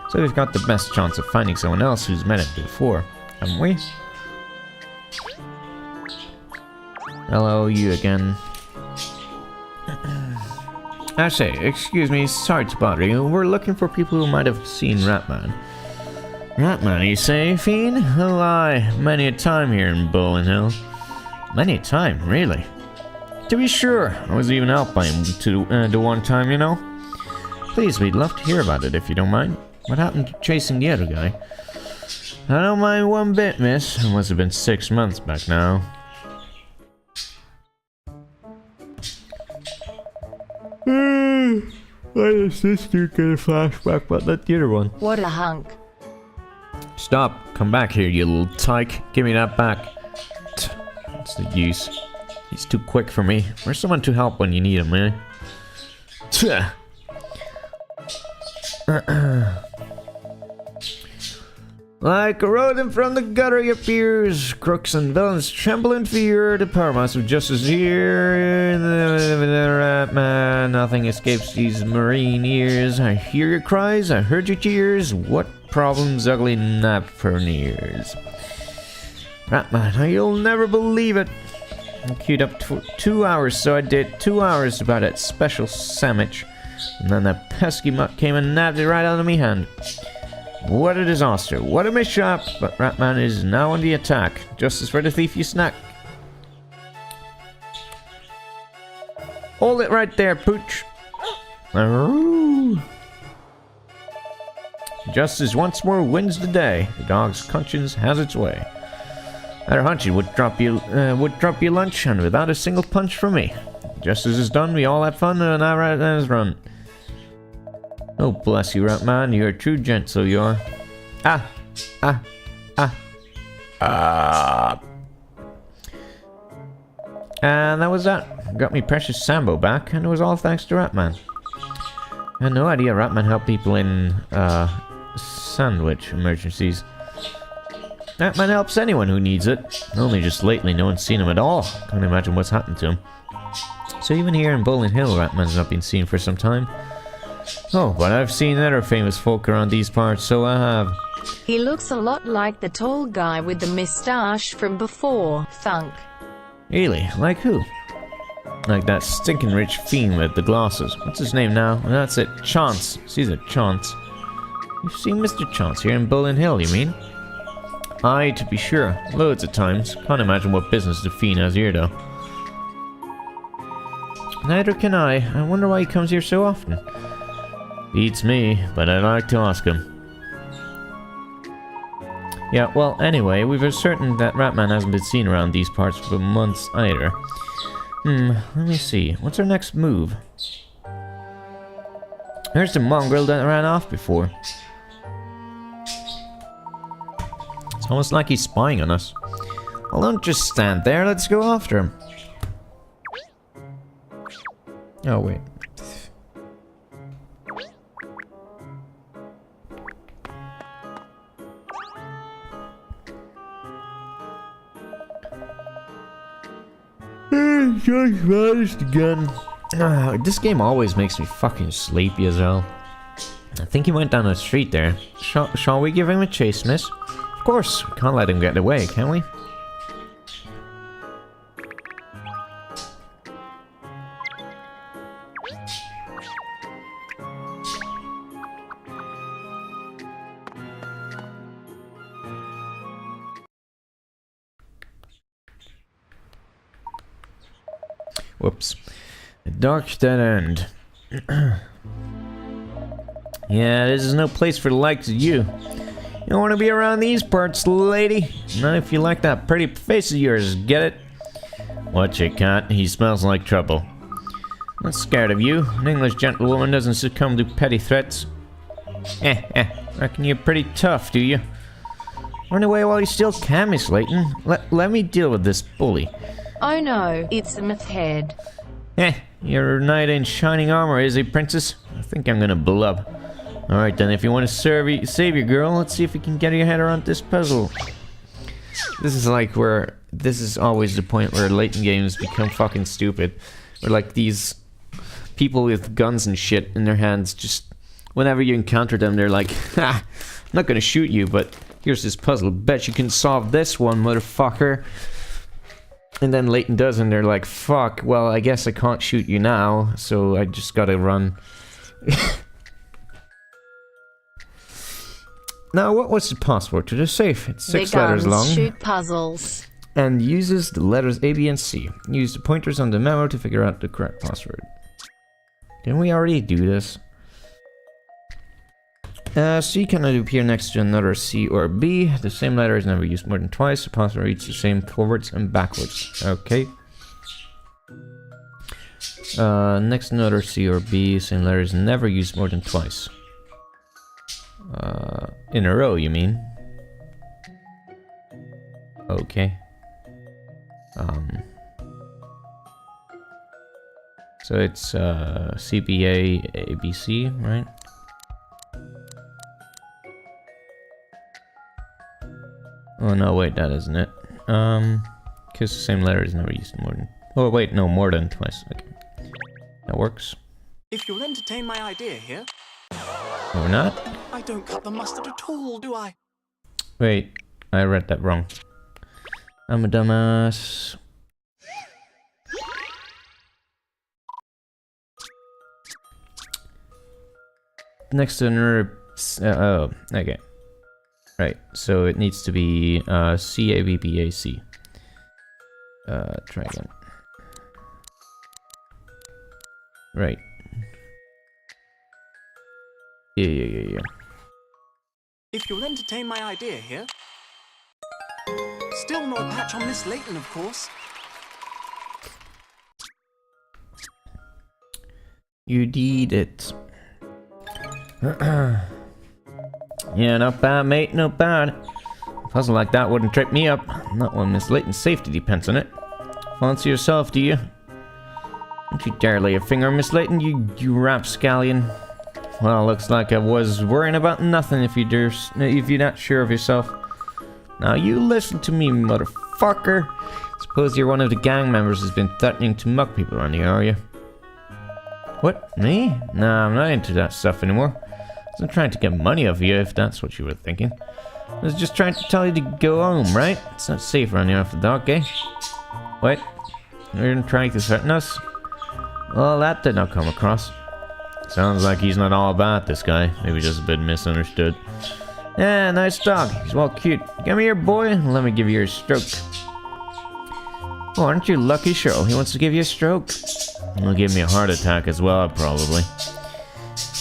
So we've got the best chance of finding someone else who's met it before, haven't we? Hello, you again. I say, excuse me, sorry to bother you. We're looking for people who might have seen Ratman. Ratman, you say, Fiend? Oh, aye, many a time here in Bowling Hill. Many a time, really? To be sure, I was even helped by him the one time, you know. Please, we'd love to hear about it if you don't mind. What happened to chasing the other guy? I don't mind one bit, miss. It must have been 6 months back now. Why does this dude get a flashback but not the other one? What a hunk. Stop. Come back here, you little tyke. Give me that back. What's the use? He's too quick for me. Where's someone to help when you need him, man? Like a rodent from the gutter he appears. Crooks and villains tremble in fear. The power master of justice here. Man, nothing escapes these marine ears. I hear your cries, I heard your tears. What problems ugly nappers. Ratman, you'll never believe it. I queued up 2 hours, so I did 2 hours about that special sandwich. And then that pesky mutt came and nabbed it right out of me hand. What a disaster, what a mishap, but Ratman is now on the attack. Justice for the thief you snack. Hold it right there, Pooch. Arroo. Justice once more wins the day. The dog's conscience has its way. At a hunch, it would drop you lunch, and without a single punch from me. Justice is done, we all had fun, and now Ratman's run. Oh, bless you, Ratman. You're a true gent, so you are. And that was that. Got me precious Sambo back, and it was all thanks to Ratman. I had no idea Ratman helped people in, sandwich emergencies. Ratman helps anyone who needs it. Only just lately, no one's seen him at all. Can't imagine what's happened to him. So even here in Bowling Hill, Ratman's not been seen for some time. Oh, but I've seen other famous folk around these parts, so I have. He looks a lot like the tall guy with the moustache from before, Thunk. Really? Like who? Like that stinking rich fiend with the glasses. What's his name now? And that's it. Chance. Caesar Chance. You've seen Mr. Chance here in Bowling Hill, you mean? Aye, to be sure. Loads of times. Can't imagine what business the fiend has here, though. Neither can I. I wonder why he comes here so often. Beats me, but I'd like to ask him. Yeah, well, anyway, we've ascertained that Ratman hasn't been seen around these parts for months either. Let me see. What's our next move? There's the mongrel that ran off before. It's almost like he's spying on us. Well, don't just stand there. Let's go after him. Oh, wait. Just vanished again. This game always makes me fucking sleepy as hell. I think he went down the street there. Shall we give him a chase, miss? Of course, we can't let him get away, can we? Whoops. A dark dead end. Yeah, this is no place for the likes of you. You don't want to be around these parts, lady. Not if you like that pretty face of yours, get it? Watch it, cat. He smells like trouble. Not scared of you. An English gentlewoman doesn't succumb to petty threats. Reckon you're pretty tough, do you? Run away while you still can, Miss Layton. Let me deal with this bully. Oh no, it's a myth head. You're a knight in shining armor, is he, princess? I think I'm gonna blub. Alright then, if you want to save your girl, let's see if we can get your head around this puzzle. This is like where... This is always the point where Layton games become fucking stupid. Where like these people with guns and shit in their hands just... Whenever you encounter them, they're like, ha! I'm not gonna shoot you, but here's this puzzle. Bet you can solve this one, motherfucker. And then Layton does, and they're like, fuck, well, I guess I can't shoot you now, so I just gotta run. Now, what was the password to the safe? It's 6 letters long. Shoot puzzles. And uses the letters A, B, and C. Use the pointers on the memo to figure out the correct password. Didn't we already do this? C cannot appear next to another C or B. The same letter is never used more than twice. The password reads the same forwards and backwards. Okay. Next to another C or B. Same letter is never used more than twice. In a row, you mean? Okay. So it's CBA, ABC, right? Oh no, wait, that isn't it. Because the same letter is never used more than... Oh wait, no, more than twice. Okay. That works. If you'll entertain my idea here... Or not? I don't cut the mustard at all, do I? Wait, I read that wrong. I'm a dumbass. Next to another... oh, okay. Right, so it needs to be C-A-B-B-A-C. Try again. Right. Yeah. If you'll entertain my idea here... Still no patch on Miss Layton, of course. You did it. Yeah, not bad, mate, not bad. A puzzle like that wouldn't trip me up. Not when Miss Layton's safety depends on it. Fancy yourself, do you? Don't you dare lay a finger on Miss Layton, you rapscallion. Well, looks like I was worrying about nothing if you're not sure of yourself. Now you listen to me, motherfucker. Suppose you're one of the gang members who's been threatening to mug people around here, are you? What? Me? Nah, I'm not into that stuff anymore. I wasn't trying to get money off you, if that's what you were thinking. I was just trying to tell you to go home, right? It's not safe around here after dark, eh? What? You're trying to threaten us? Well, that did not come across. Sounds like he's not all about this guy. Maybe just a bit misunderstood. Yeah, nice dog. He's well cute. Come here, boy, and let me give you a stroke. Oh, aren't you lucky, Cheryl? He wants to give you a stroke. He'll give me a heart attack as well, probably.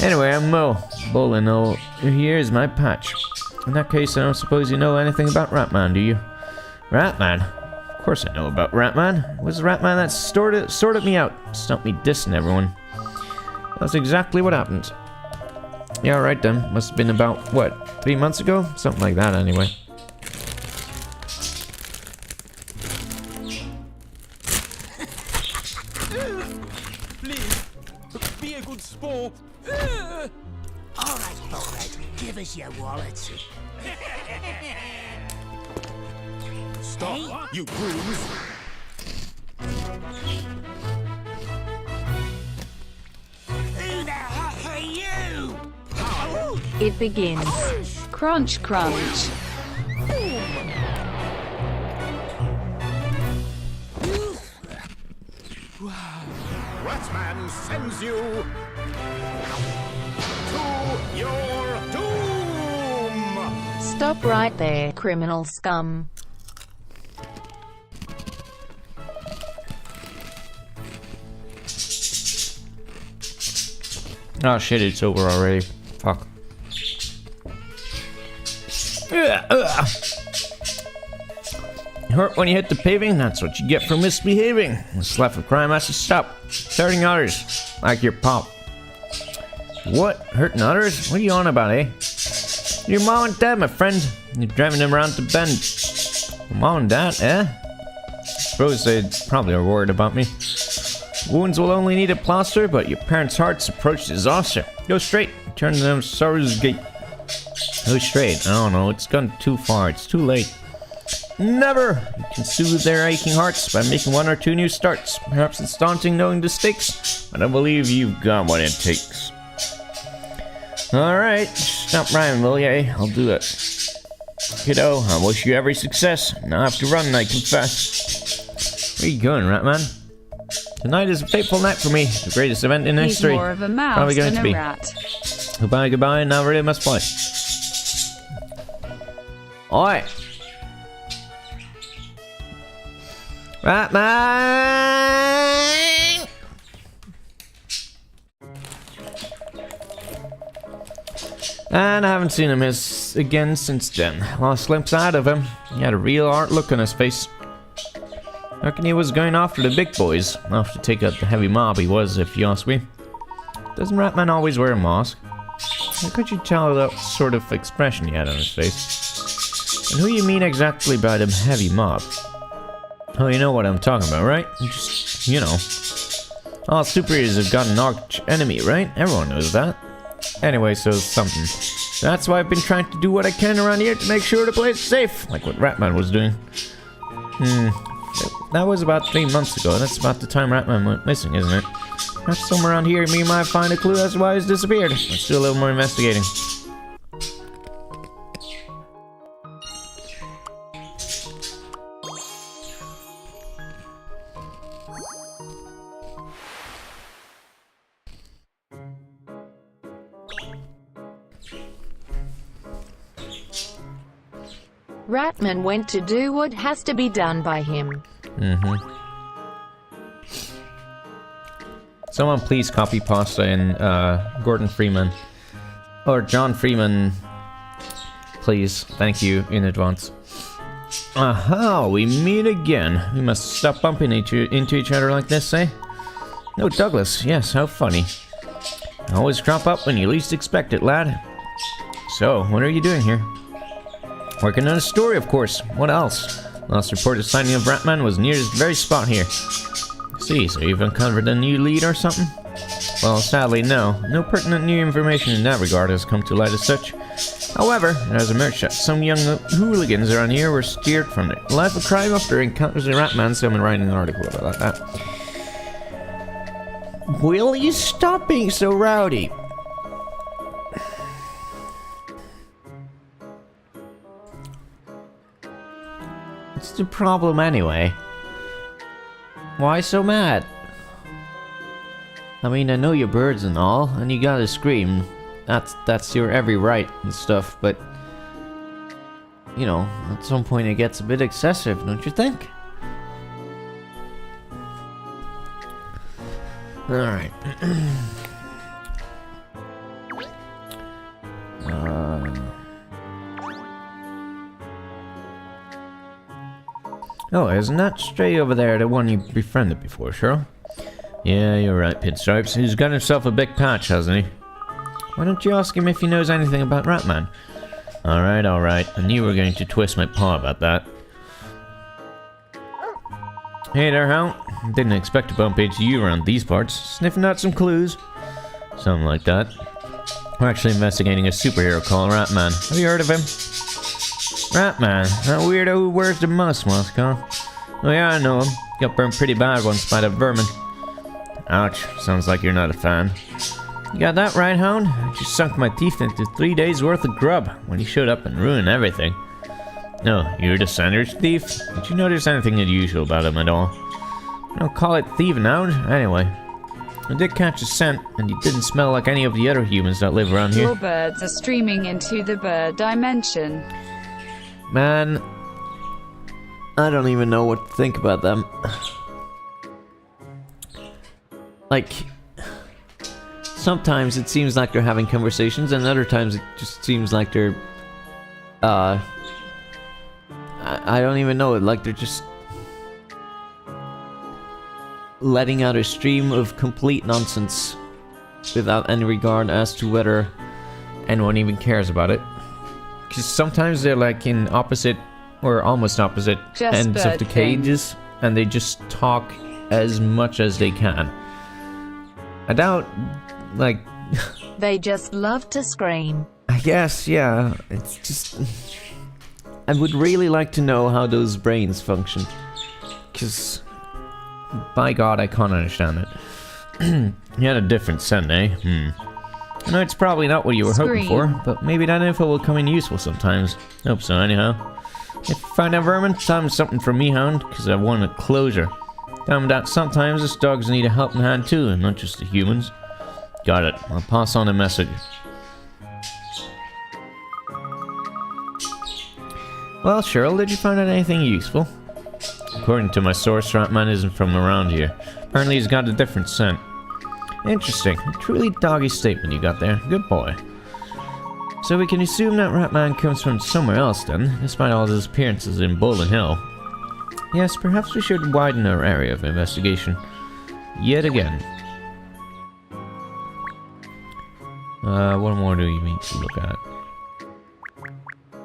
Anyway, I'm Mo. Bowling. Oh, here's my patch. In that case, I don't suppose you know anything about Ratman, do you? Ratman? Of course I know about Ratman. It was Ratman that sorted me out. Stopped me dissing everyone. That's exactly what happened. Yeah, alright then. Must have been about, what, 3 months ago? Something like that, anyway. Please, be a good sport. Alright, give us your wallet. Stop, you grooms. Who the heck are you? It begins. Crunch, crunch. Ratman sends you to your doom. Stop right there, criminal scum. Oh shit, it's over already. Fuck. Hurt when you hit the paving? That's what you get for misbehaving. This life of crime has to stop. Hurting others, like your pop. What? Hurting others? What are you on about, eh? Your mom and dad, my friend. You're driving them around the bend. Mom and dad, eh? Suppose they probably are worried about me. Wounds will only need a plaster, but your parents' hearts approach disaster. Go straight. Turn to them sorrow's gate. Go straight. I don't know. It's gone too far. It's too late. Never! You can soothe their aching hearts by making 1 or 2 new starts. Perhaps it's daunting knowing the stakes, but I believe you've got what it takes. Alright, stop rhyming, will ya? I'll do it. Kiddo, I wish you every success. Now I have to run, I confess. Where you going, Ratman? Tonight is a fateful night for me. The greatest event in history. He's more of a mouse Probably going than to a be. rat. Goodbye, goodbye, now really must fly. Oi! Ratman! And I haven't seen him again since then. Lost glimpse out of him. He had a real hard look on his face. I reckon he was going after the big boys. Off to take out the heavy mob he was, if you ask me. Doesn't Ratman always wear a mask? How could you tell that sort of expression he had on his face? And who you mean exactly by the heavy mob? Oh, you know what I'm talking about, right? Just, you know. All superheroes have got an arch enemy, right? Everyone knows that. Anyway, so something. That's why I've been trying to do what I can around here to make sure the place is safe. Like what Ratman was doing. That was about 3 months ago. That's about the time Ratman went missing, isn't it? Perhaps somewhere around here we might find a clue as to why he's disappeared. Let's do a little more investigating. Ratman went to do what has to be done by him. Someone please copy pasta in Gordon Freeman. Or John Freeman. Please. Thank you in advance. Aha, we meet again. We must stop bumping into each other like this, eh? No, Douglas. Yes, how funny. Always crop up when you least expect it, lad. So, what are you doing here? Working on a story, of course. What else? Last reported sighting of Ratman was near this very spot here. See, so you've uncovered a new lead or something? Well, sadly, no. No pertinent new information in that regard has come to light as such. However, it has emerged that some young hooligans around here were steered from the life of crime after encounters with Ratman, so I'm writing an article about that. Will you stop being so rowdy? What's the problem anyway? Why so mad? I mean, I know you're birds and all, and you gotta scream. That's your every right and stuff, but... You know, at some point it gets a bit excessive, don't you think? Alright. Oh, isn't that stray over there the one you befriended before, Cheryl? Yeah, you're right, Pinstripes. He's got himself a big patch, hasn't he? Why don't you ask him if he knows anything about Ratman? Alright, alright. I knew you were going to twist my paw about that. Hey there, Hound. Didn't expect to bump into you around these parts. Sniffing out some clues? Something like that. We're actually investigating a superhero called Ratman. Have you heard of him? Ratman, that weirdo who wears the mouse mask, huh? Oh yeah, I know him. Got burned pretty bad once by the vermin. Ouch, sounds like you're not a fan. You got that right, Hound? I just sunk my teeth into 3 days worth of grub when he showed up and ruined everything. No, you're the sandwich thief? Did you notice anything unusual about him at all? I don't call it thieving, Hound. Anyway, I did catch a scent, and he didn't smell like any of the other humans that live around here. Your birds are streaming into the bird dimension. Man, I don't even know what to think about them. Like, Sometimes it seems like they're having conversations, and other times it just seems like they're, I don't even know it, like they're just letting out a stream of complete nonsense without any regard as to whether anyone even cares about it. Because sometimes they're like in opposite, or almost opposite, ends of the cages, and they just talk as much as they can. I doubt, like... They just love to scream. I guess, yeah. It's just... I would really like to know how those brains function. Because... by God, I can't understand it. You had a different scent, eh? I know it's probably not what you were hoping for, but maybe that info will come in useful sometimes. Hope so, anyhow. If you find that vermin, tell him something from me, hound, because I want a closure. Tell him that sometimes us dogs need a helping hand too, and not just the humans. Got it. I'll pass on a message. Well, Cheryl, did you find out anything useful? According to my source, Ratman isn't from around here. Apparently he's got a different scent. Interesting. A truly doggy statement you got there. Good boy. So we can assume that Ratman comes from somewhere else then, despite all his appearances in Bowling Hill. Yes, perhaps we should widen our area of investigation. Yet again. What more do you need to look at?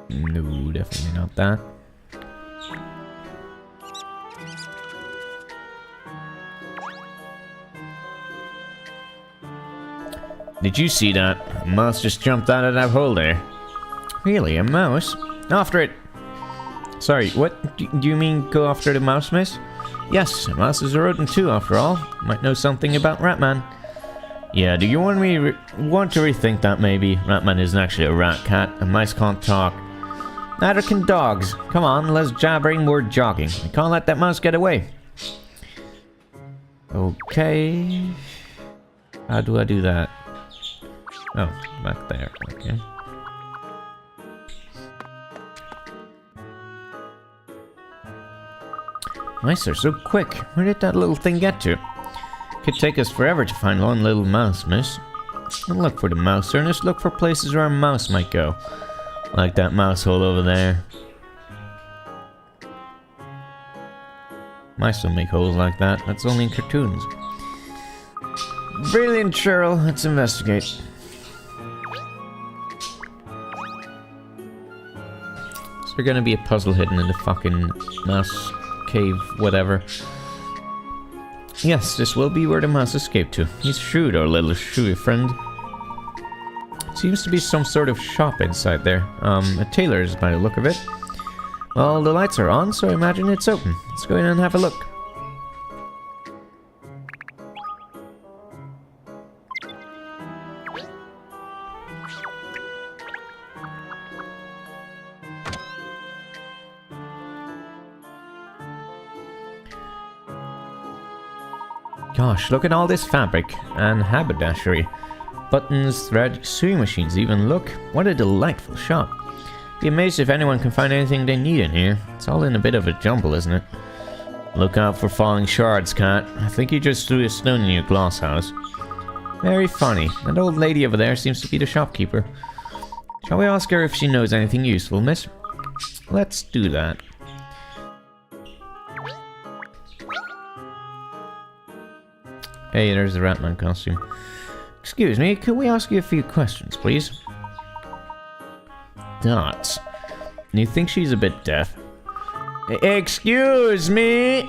No, definitely not that. Did you see that? A mouse just jumped out of that hole there. Really, a mouse? After it! Sorry, what? Do you mean go after the mouse, miss? Yes, a mouse is a rodent too, after all. Might know something about Ratman. Yeah, do you want to rethink that maybe? Ratman isn't actually a rat cat, and mice can't talk. Neither can dogs. Come on, let's jabbering more jogging. I can't let that mouse get away. Okay. How do I do that? Oh, back there. Okay. Mice are so quick. Where did that little thing get to? Could take us forever to find one little mouse, miss. Don't look for the mouse, Ernest. Look for places where a mouse might go. Like that mouse hole over there. Mice don't make holes like that. That's only in cartoons. Brilliant, Cheryl. Let's investigate. Is there gonna be a puzzle hidden in the fucking mouse cave, whatever? Yes, this will be where the mouse escaped to. He's shrewd, our little shrewy friend. Seems to be some sort of shop inside there. A tailor's by the look of it. Well, the lights are on, so I imagine it's open. Let's go in and have a look. Gosh, look at all this fabric and haberdashery. Buttons, thread, sewing machines even. Look, what a delightful shop. Be amazed if anyone can find anything they need in here. It's all in a bit of a jumble, isn't it? Look out for falling shards, cat. I think you just threw a stone in your glass house. Very funny. That old lady over there seems to be the shopkeeper. Shall we ask her if she knows anything useful, miss? Let's do that. Hey, there's the Ratman costume. Excuse me, could we ask you a few questions, please? Dots. You think she's a bit deaf? Excuse me!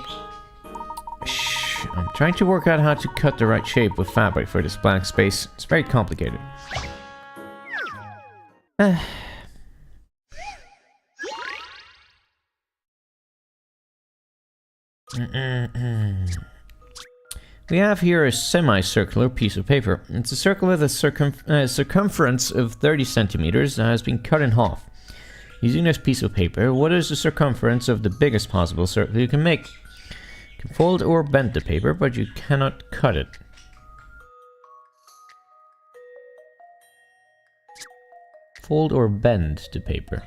Shh, I'm trying to work out how to cut the right shape with fabric for this blank space. It's very complicated. We have here a semicircular piece of paper. It's a circle with a circumference of 30 centimeters that has been cut in half. Using this piece of paper, what is the circumference of the biggest possible circle you can make? You can fold or bend the paper, but you cannot cut it. Fold or bend the paper.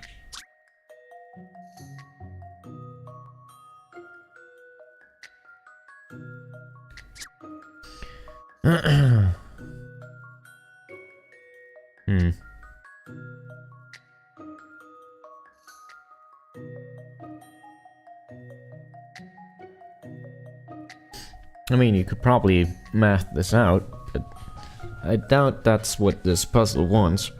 I mean, you could probably math this out, but I doubt that's what this puzzle wants.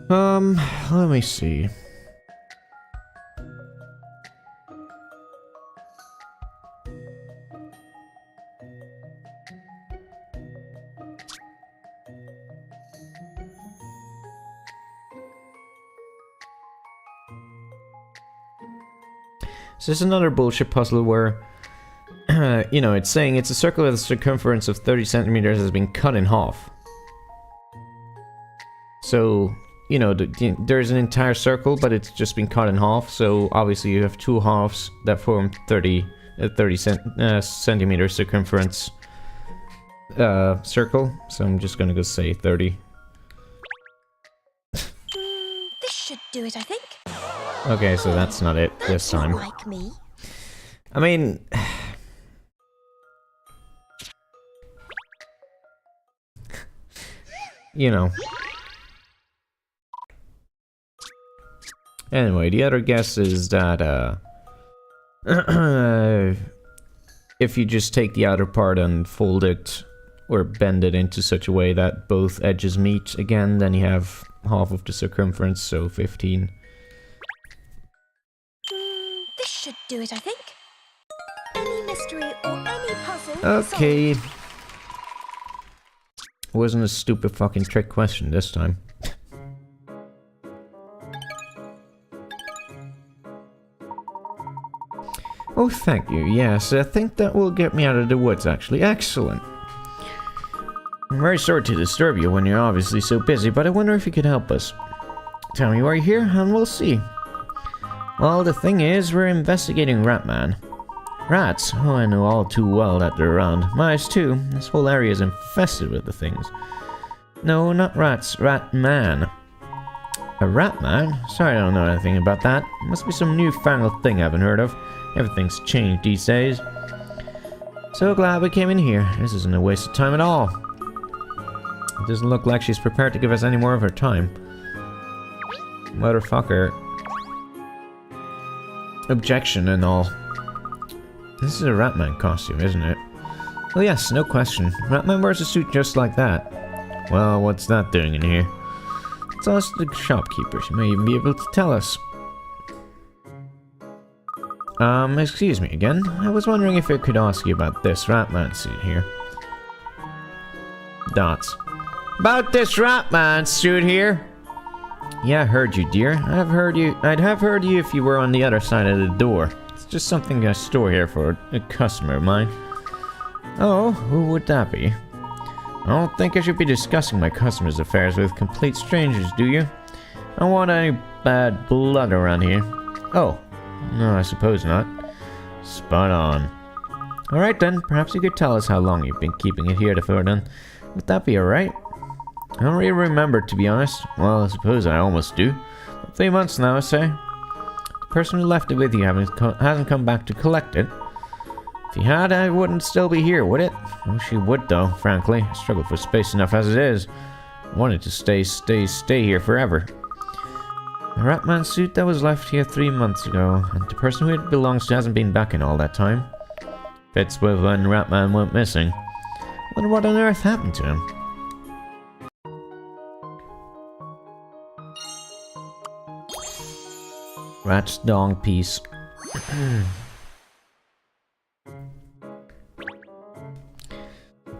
Let me see. So this is another bullshit puzzle where, you know, it's saying it's a circle with a circumference of 30 centimeters has been cut in half. So, you know, there's an entire circle, but it's just been cut in half. So obviously you have two halves that form 30 centimeter circumference circle. So I'm just gonna go say 30. This should do it, I think. Okay, so that's not it this time. Not like me. I mean, you know. Anyway, the other guess is that if you just take the outer part and fold it or bend it into such a way that both edges meet again, then you have half of the circumference, so 15. This should do it, I think. Any mystery or any puzzle. Okay. Wasn't a stupid fucking trick question this time. Oh, thank you. Yes, I think that will get me out of the woods, actually. Excellent. I'm very sorry to disturb you when you're obviously so busy, but I wonder if you could help us. Tell me why you're here, and we'll see. Well, the thing is, we're investigating Ratman. Rats? Oh, I know all too well that they're around. Mice, too. This whole area is infested with the things. No, not rats. Ratman. A Ratman? Sorry, I don't know anything about that. Must be some newfangled thing I haven't heard of. Everything's changed these days. So glad we came in here. This isn't a waste of time at all. It doesn't look like she's prepared to give us any more of her time. Motherfucker. Objection and all. This is a Ratman costume, isn't it? Oh yes, no question. Ratman wears a suit just like that. Well, what's that doing in here? Let's ask the shopkeeper. She may even be able to tell us. Excuse me again. I was wondering if I could ask you about this Ratman suit here. Dots. About this Ratman suit here? Yeah, I heard you, dear. I'd have heard you if you were on the other side of the door. It's just something I store here for a customer of mine. Oh, who would that be? I don't think I should be discussing my customers' affairs with complete strangers, do you? I don't want any bad blood around here. Oh, no, I suppose not. Spot on. Alright then, perhaps you could tell us how long you've been keeping it here for then. Would that be alright? I don't really remember, to be honest. Well, I suppose I almost do. 3 months now, I say. The person who left it with you hasn't come back to collect it. If he had, I wouldn't still be here, would it? I wish he would, though, frankly. I struggle for space enough as it is. I wanted to stay here forever. The Ratman suit that was left here 3 months ago, and the person who it belongs to hasn't been back in all that time. Fits with when Ratman went missing. Wonder what on earth happened to him. Rat's dong piece.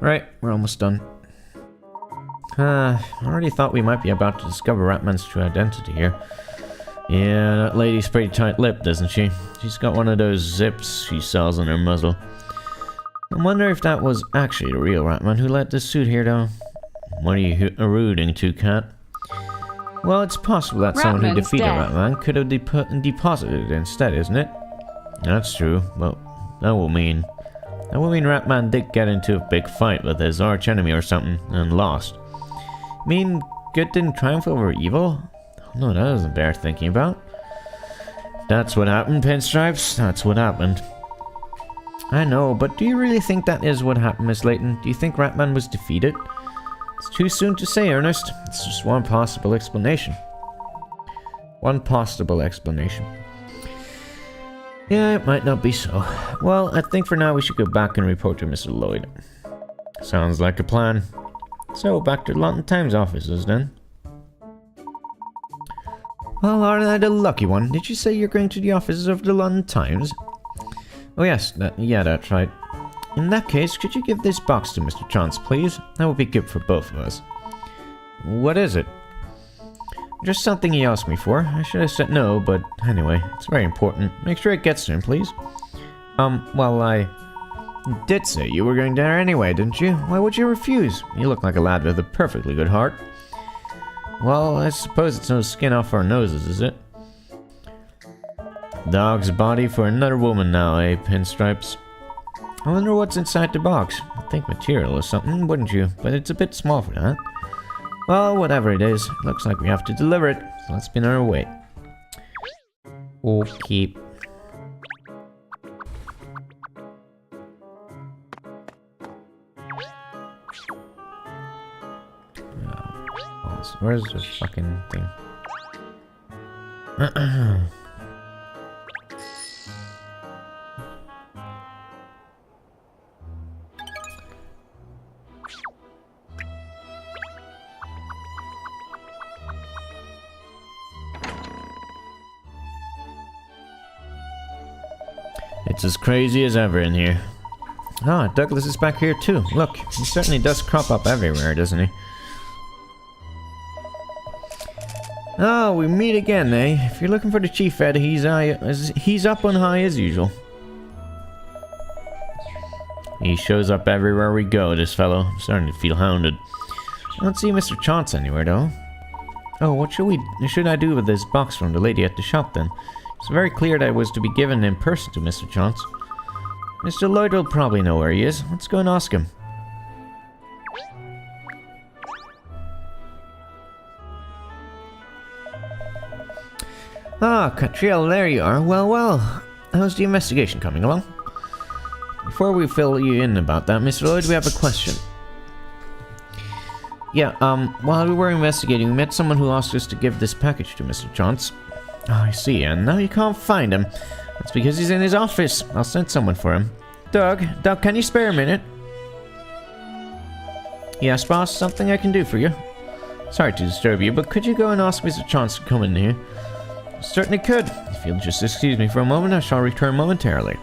Right, we're almost done. I already thought we might be about to discover Ratman's true identity here. Yeah, that lady's pretty tight-lipped, isn't she? She's got one of those zips she sells on her muzzle. I wonder if that was actually the real Ratman who let this suit here, though. What are you alluding to, Cat? Well, it's possible that someone who defeated Ratman could have deposited it instead, isn't it? That's true, but that will mean Ratman did get into a big fight with his arch-enemy or something, and lost. You mean good didn't triumph over evil? No, that doesn't bear thinking about. That's what happened, Pinstripes. That's what happened. I know, but do you really think that is what happened, Miss Layton? Do you think Ratman was defeated? It's too soon to say, Ernest. It's just one possible explanation. One possible explanation. Yeah, it might not be so. Well, I think for now we should go back and report to Mr. Lloyd. Sounds like a plan. So, back to the London Times offices then. Well, aren't I the lucky one? Did you say you're going to the offices of the London Times? Oh yes, that's right. In that case, could you give this box to Mr. Chance, please? That would be good for both of us. What is it? Just something he asked me for. I should have said no, but anyway, it's very important. Make sure it gets to him, please. Well, I did say you were going there anyway, didn't you? Why would you refuse? You look like a lad with a perfectly good heart. Well, I suppose it's no skin off our noses, is it? Dog's body for another woman now, eh, Pinstripes? I wonder what's inside the box. I'd think material or something, wouldn't you? But it's a bit small for that. Well, whatever it is, looks like we have to deliver it, so let's be on our way. Okay. Where's the fucking thing? It's as crazy as ever in here. Ah, Douglas is back here too. Look, he certainly does crop up everywhere, doesn't he? Oh, we meet again, eh? If you're looking for the Chief Ed, he's up on high as usual. He shows up everywhere we go, this fellow. I'm starting to feel hounded. I don't see Mr. Chance anywhere, though. Oh, what should I do with this box from the lady at the shop, then? It's very clear that it was to be given in person to Mr. Chance. Mr. Lloyd will probably know where he is. Let's go and ask him. Ah, Catriel, there you are. Well, well. How's the investigation coming along? Before we fill you in about that, Mr. Lloyd, we have a question. Yeah, while we were investigating, we met someone who asked us to give this package to Mr. Chance. Oh, I see, and now you can't find him. That's because he's in his office. I'll send someone for him. Doug, can you spare a minute? Yes, boss, something I can do for you. Sorry to disturb you, but could you go and ask Mr. Chance to come in here? Certainly could. If you'll just excuse me for a moment, I shall return momentarily.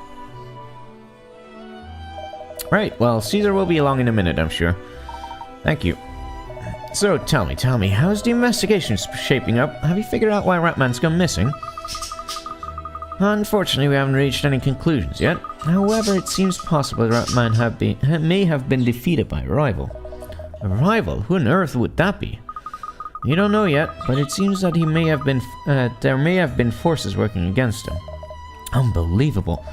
Right, well, Caesar will be along in a minute, I'm sure. Thank you. So, tell me, how's the investigation shaping up? Have you figured out why Ratman's gone missing? Unfortunately, we haven't reached any conclusions yet. However, it seems possible that Ratman may have been defeated by a rival. A rival? Who on earth would that be? You don't know yet, but it seems that there may have been forces working against him. Unbelievable.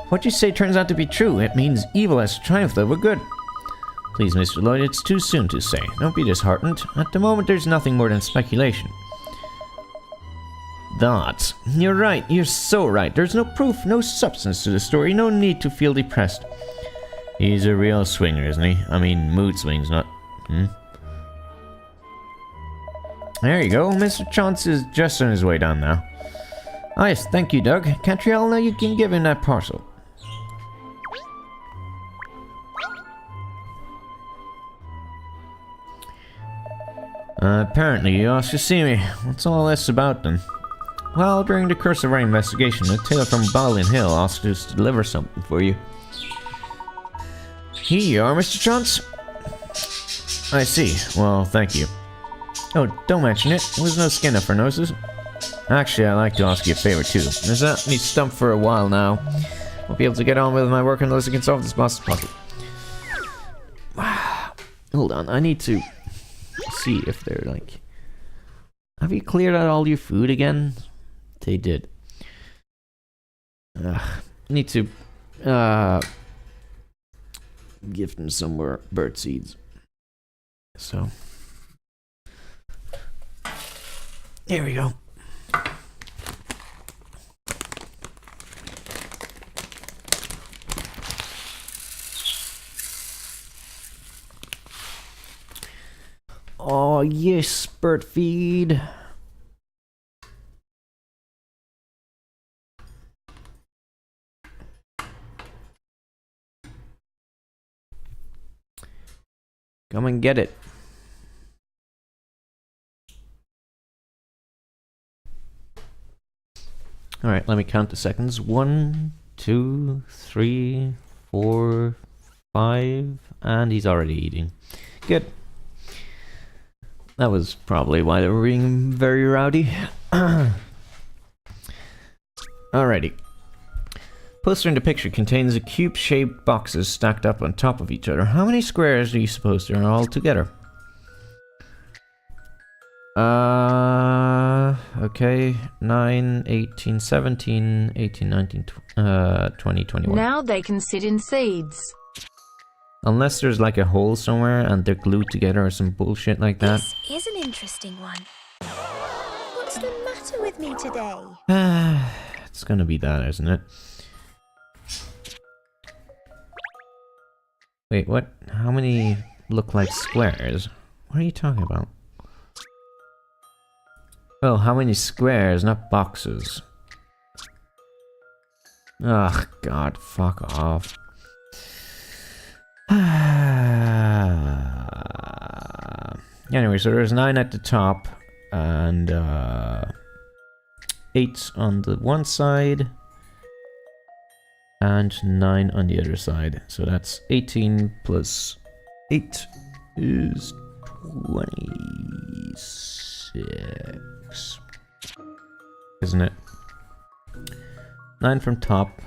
What you say turns out to be true. It means evil has triumphed over good. Please, Mr. Lloyd, it's too soon to say. Don't be disheartened. At the moment, there's nothing more than speculation. That. You're right. You're so right. There's no proof, no substance to the story. No need to feel depressed. He's a real swinger, isn't he? I mean, mood swings, not... There you go. Mr. Chance is just on his way down now. Ah, yes, thank you, Doug. Catriel, now you can give him that parcel. Apparently you asked to see me. What's all this about, then? Well, during the course of our investigation, a tailor from Baldwin Hill asked us to deliver something for you. Here you are, Mr. Chance. I see. Well, thank you. Oh, don't mention it. There was no skin up our noses. Actually, I'd like to ask you a favor, too. There's not me stumped for a while now. Won't be able to get on with my work unless I can solve this boss's puzzle. Hold on, I need to see if they're like... Have you cleared out all your food again? They did. Need to give them some more bird seeds. So here we go. Oh yes, bird feed. Come and get it. Alright, let me count the seconds. 1, 2, 3, 4, 5, and he's already eating. Good. That was probably why they were being very rowdy. Alrighty. Poster in the picture contains a cube-shaped boxes stacked up on top of each other. How many squares do you suppose there are all together? Okay. 9, 18, 17, 18, 19, 20, 21. Now they can sit in seeds. Unless there's like a hole somewhere and they're glued together or some bullshit like that. This is an interesting one. What's the matter with me today? It's gonna be that, isn't it? Wait, what? How many look like squares? What are you talking about? Oh, how many squares, not boxes. Ugh, God, fuck off. Anyway, so there's 9 at the top, and 8 on the one side, and 9 on the other side. So that's 18 plus 8 is 26. Isn't it? 9 from top,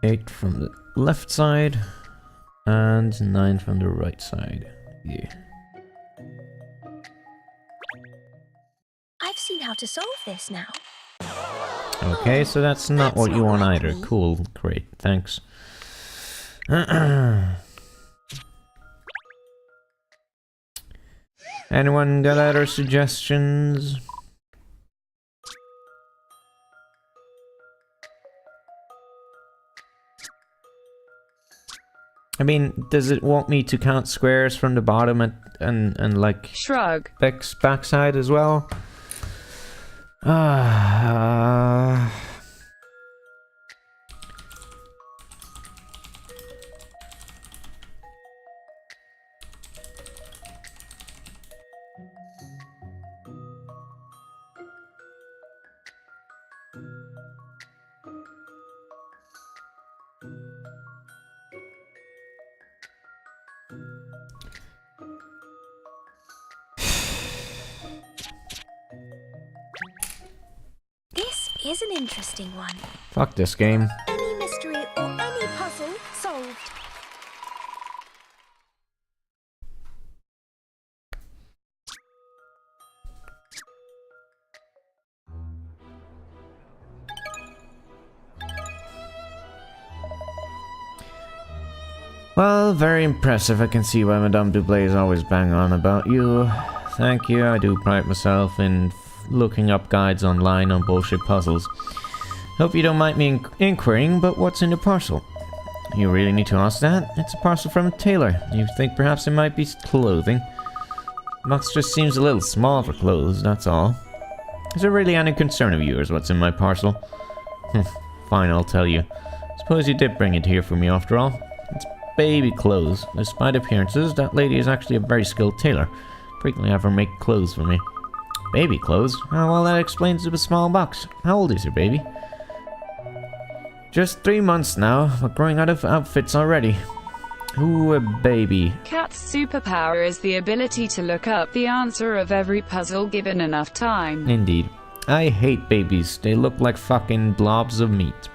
8 from the left side, and 9 from the right side. Yeah. I've seen how to solve this now. Okay, so that's not what you want either. Cool, great, thanks. Anyone got other suggestions? I mean, does it want me to count squares from the bottom and like Shrug. Beck's backside as well? This is an interesting one. Fuck this game. Any mystery or any puzzle solved. Well, very impressive. I can see why Madame Dublé is always bang on about you. Thank you. I do pride myself in looking up guides online on bullshit puzzles. Hope you don't mind me inquiring, but what's in the parcel? You really need to ask that? It's a parcel from a tailor. You think perhaps it might be clothing? The box just seems a little small for clothes, that's all. Is it really any concern of yours what's in my parcel? Fine, I'll tell you. Suppose you did bring it here for me after all. It's baby clothes. Despite appearances, that lady is actually a very skilled tailor. Frequently have her make clothes for me. Baby clothes? Oh, well, that explains the small box. How old is your baby? Just 3 months now, but growing out of outfits already. Ooh, a baby. Cat's superpower is the ability to look up the answer of every puzzle given enough time. Indeed. I hate babies. They look like fucking blobs of meat.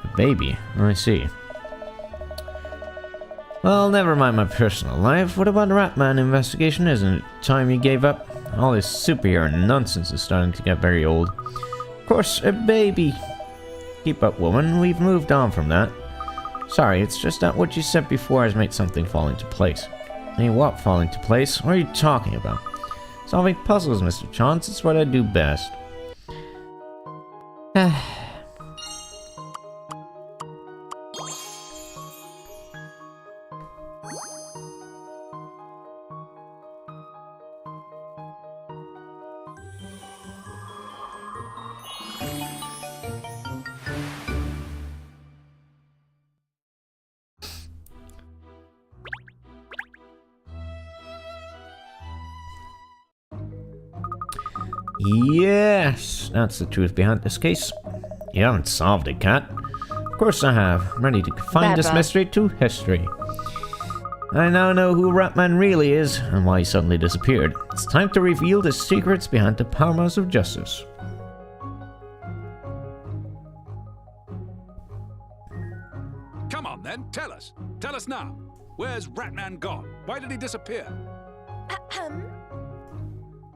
A baby? I see. Well, never mind my personal life. What about the Ratman investigation? Isn't it time you gave up? All this superhero nonsense is starting to get very old. Of course, a baby. Keep up, woman. We've moved on from that. Sorry, it's just that what you said before has made something fall into place. Hey, what fall into place? What are you talking about? Solving puzzles, Mr. Chance. It's what I do best. Yes, that's the truth behind this case. You haven't solved it, Cat. Of course I have. I'm ready to confine this Baba. mystery to history. I now know who Ratman really is and why he suddenly disappeared. It's time to reveal the secrets behind the powers of justice. Come on then, tell us. Tell us now. Where's Ratman gone? Why did he disappear? Ahem.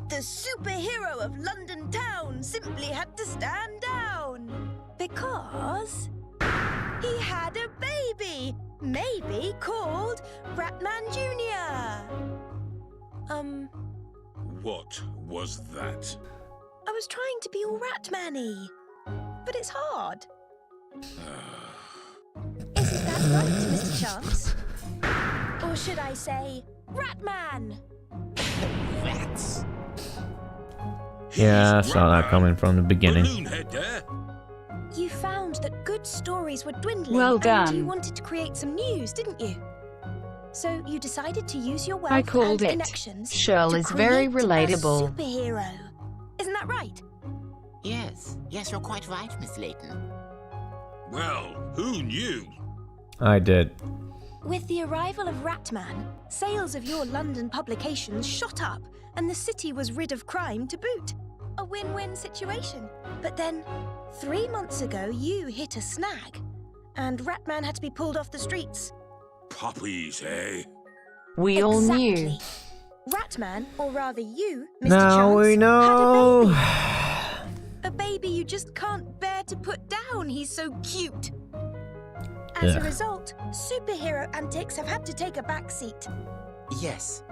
The superhero of London town simply had to stand down. Because he had a baby, maybe called Ratman Jr. What was that? I was trying to be all Ratman-y, but it's hard. Isn't that right, Mr. Chance? Or should I say, Ratman? Rats. Yeah, I saw that coming from the beginning. Balloonhead there? You found that good stories were dwindling, Well and done. you wanted to create some news, didn't you? So you decided to use your wealth I called and it. connections Shirl to is very create relatable. a superhero. Isn't that right? Yes, you're quite right, Miss Layton. Well, who knew? I did. With the arrival of Ratman, sales of your London publications shot up, and the city was rid of crime to boot. A win-win situation. But then, 3 months ago, you hit a snag, and Ratman had to be pulled off the streets. Puppies, eh? We all knew. Exactly. Ratman, or rather you, Mr. Now Chance, we know. had a baby you just can't bear to put down. He's so cute. As a Ugh. result, superhero antics have had to take a backseat. Yes,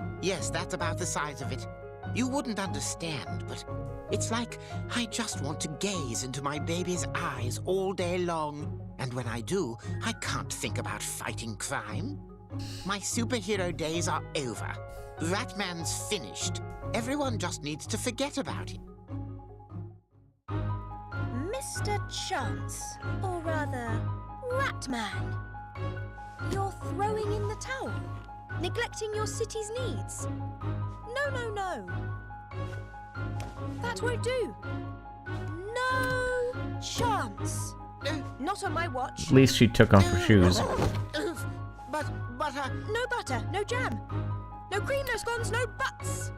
that's about the size of it. You wouldn't understand, but it's like I just want to gaze into my baby's eyes all day long. And when I do, I can't think about fighting crime. My superhero days are over. Ratman's finished. Everyone just needs to forget about him. Mr. Chance, or rather, Ratman. You're throwing in the towel, neglecting your city's needs. No. That won't do. No chance. Not on my watch. At least she took off her shoes. But, No butter, no jam. No cream, no scones, no buts.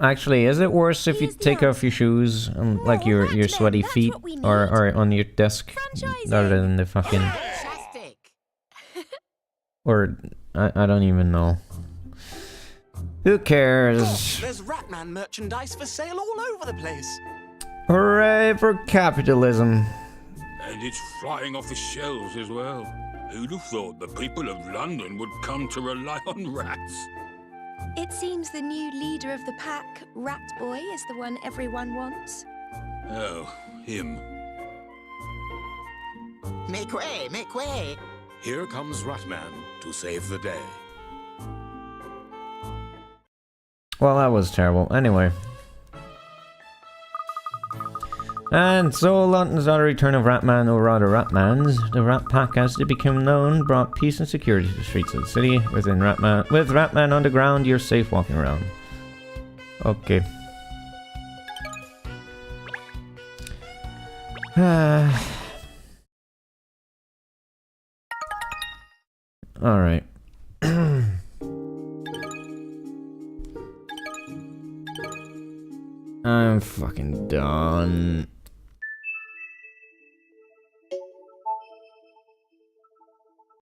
Actually, is it worse if you Here's the take off answer. your shoes and like More your Ratmen, sweady that's feet what we or need. on your desk Franchising. rather than the fucking fantastic! or I don't even know. Who cares? There's Ratman merchandise for sale all over the place. Hooray for capitalism. And it's flying off the shelves as well. Who'd have thought the people of London would come to rely on rats? It seems the new leader of the pack, Rat Boy, is the one everyone wants. Oh, him. Make way, make way! Here comes Ratman to save the day. Well, that was terrible. Anyway. And so London saw the return of Ratman, or rather Ratmans. The Rat Pack, as they became known, brought peace and security to the streets of the city. With Ratman on the ground, you're safe walking around. Okay. Alright. I'm fucking done.